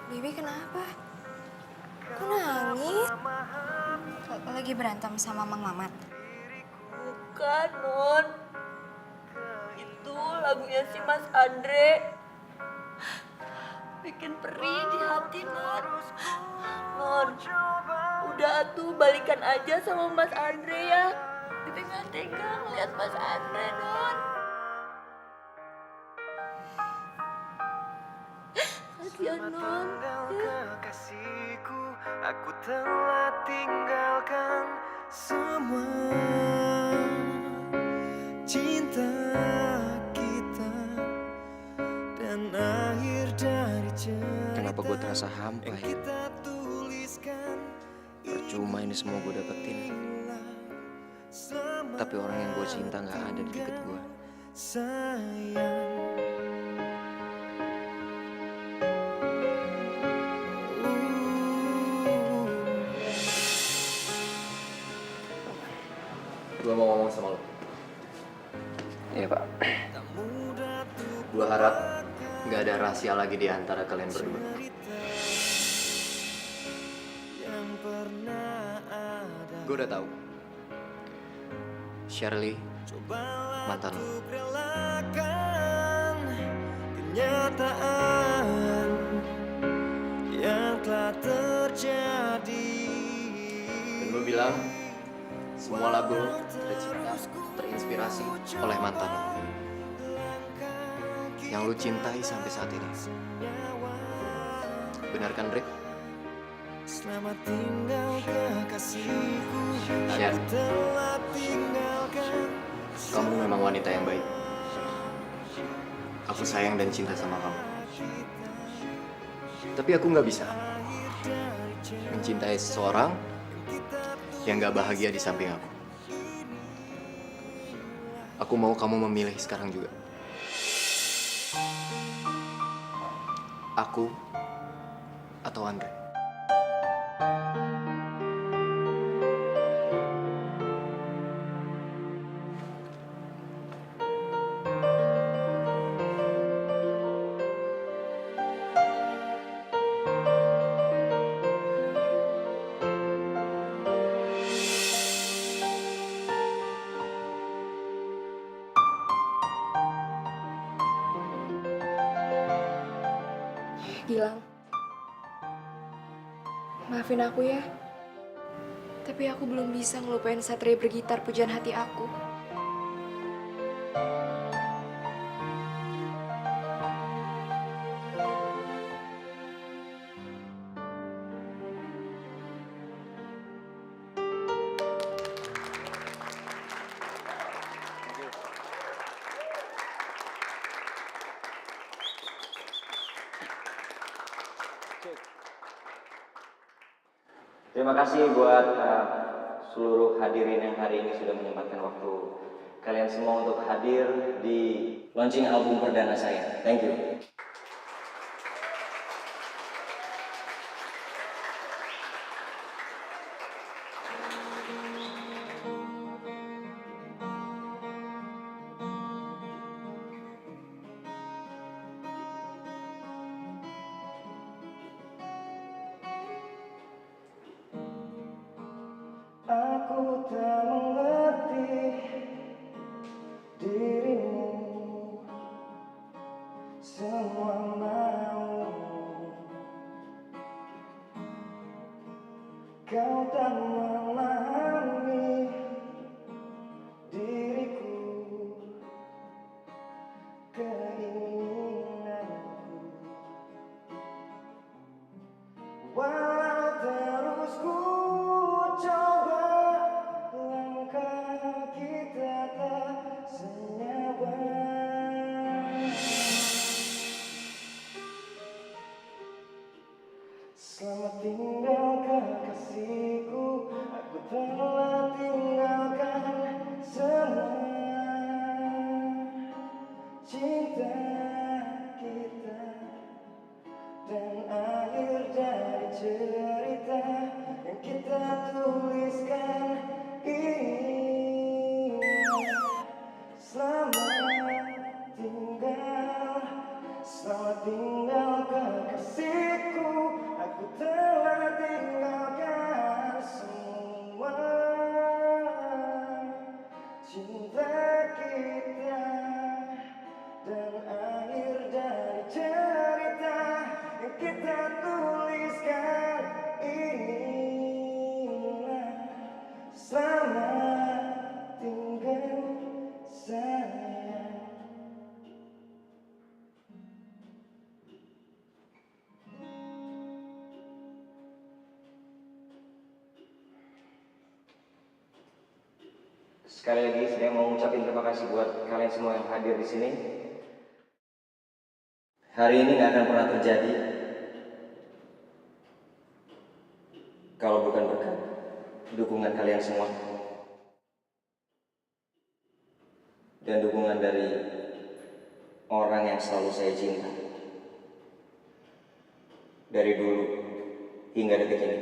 Bibi kenapa? Kok nangis? Lagi berantem sama Mang Mamat? Bukan, Non. Itu lagunya si Mas Andre. Bikin perih di hati, Non. Non, udah atuh balikan aja sama Mas Andre ya. Bibi gak tega ngeliat Mas Andre, Non. Kasian, Non. Kekasihku, aku telah tinggalkan semua cinta kita dan akhir dari cerita. Kenapa gue terasa hampa yang ya? kita tuliskan. Percuma ini semua gue dapetin. Tapi orang yang gue cinta gak ada di deket gue. Sayang. Gue mau ngomong sama lo. Iya Pak. Gue harap gak ada rahasia lagi di antara kalian berdua. Gue udah tahu. Shirley, mantan lo. Kenyataan yang telah terjadi. Dan gue bilang, semua lagu lo tercipta, terinspirasi oleh mantan lo. Yang lo cintai sampai saat ini. Benar kan, Rick? Selamat tinggal kekasihku. Sher, Aku telah tinggalkan. kamu memang wanita yang baik. Aku sayang dan cinta sama kamu. Tapi aku nggak bisa mencintai seseorang yang nggak bahagia di samping aku. Aku mau kamu memilih sekarang juga. Aku atau Andre. Gilang, maafin aku ya. Tapi aku belum bisa ngelupain Satria bergitar pujian hati aku. Terima kasih buat seluruh hadirin yang hari ini sudah menyempatkan waktu kalian semua untuk hadir di launching album perdana saya. Thank you. Aku tak mengerti dirimu, semua mau. Kau tak memahami diriku, keinginanku. Walau terus ku coba, langkah kita tak senyawa. Selamat tinggal kekasihku, aku telah tinggalkan semua cinta kita dan akhir dari cerita yang kita tuliskan ini. Selamat tinggal kekasihku, aku telah tinggalkan semua cinta kita dan akhir dari cerita yang kita tuliskan inilah. Selamat tinggal sayang. Sekali lagi saya mau ngucapin terima kasih buat kalian semua yang hadir di sini. Hari ini nggak akan pernah terjadi kalau bukan berkat dukungan kalian semua dan dukungan dari orang yang selalu saya cinta dari dulu hingga detik ini.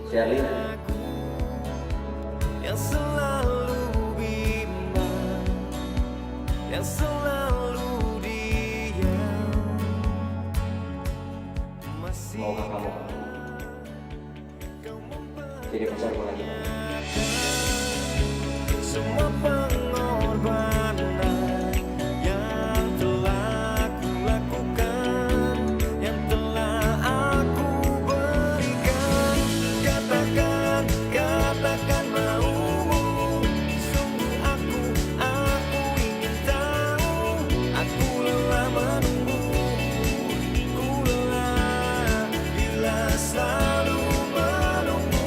Shirley, yang selalu bimbang, yang selalu diam. maukah kamu jadi pacarku lagi? Semua pengorbanan yang telah aku lakukan, yang telah aku berikan. Katakan maumu, sungguh aku ingin tahu. Aku lelah menunggu, ku lelah bila selalu menunggu.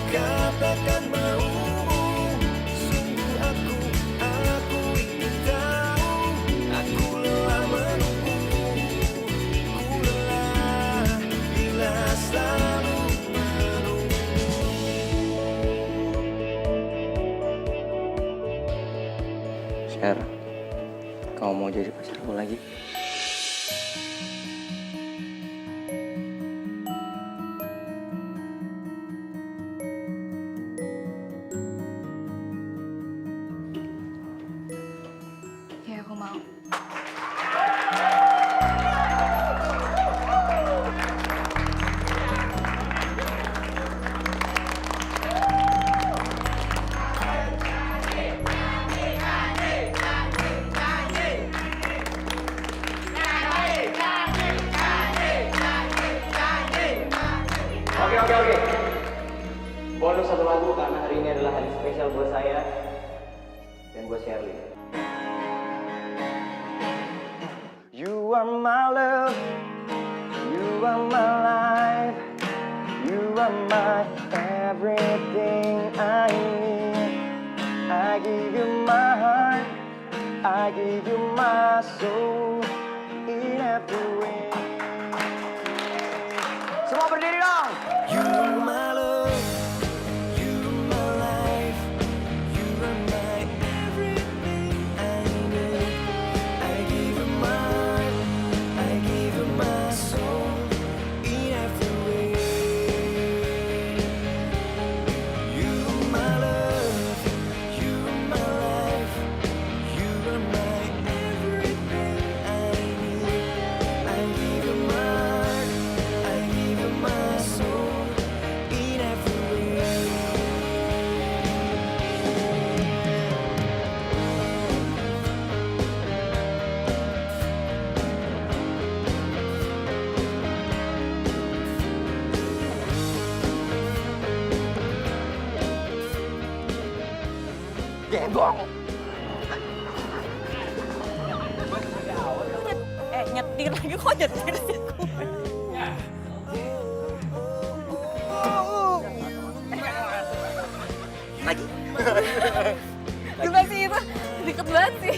Katakan maumu, sungguh aku ingin tahu. Aku lelah menunggu, ku lelah bila selalu menunggu. Sher, kamu mau jadi pacarku lagi? Ya, aku mau. Oke. Bonus satu lagu karena hari ini adalah hari spesial buat saya dan buat Shirley. You are my love, you are my life, you are my everything I need. I give you my soul in every way. Semua berdiri dong. You are my love, you are my life, you are my everything I need. I give you my heart, I give you my soul in every way. You are my love, you are my life, you are my everything I need. I give you my heart, I give you my soul in every way. Gebong. Nyetir lagi kok nyetir sih gue. Gimana sih itu? Deket banget sih.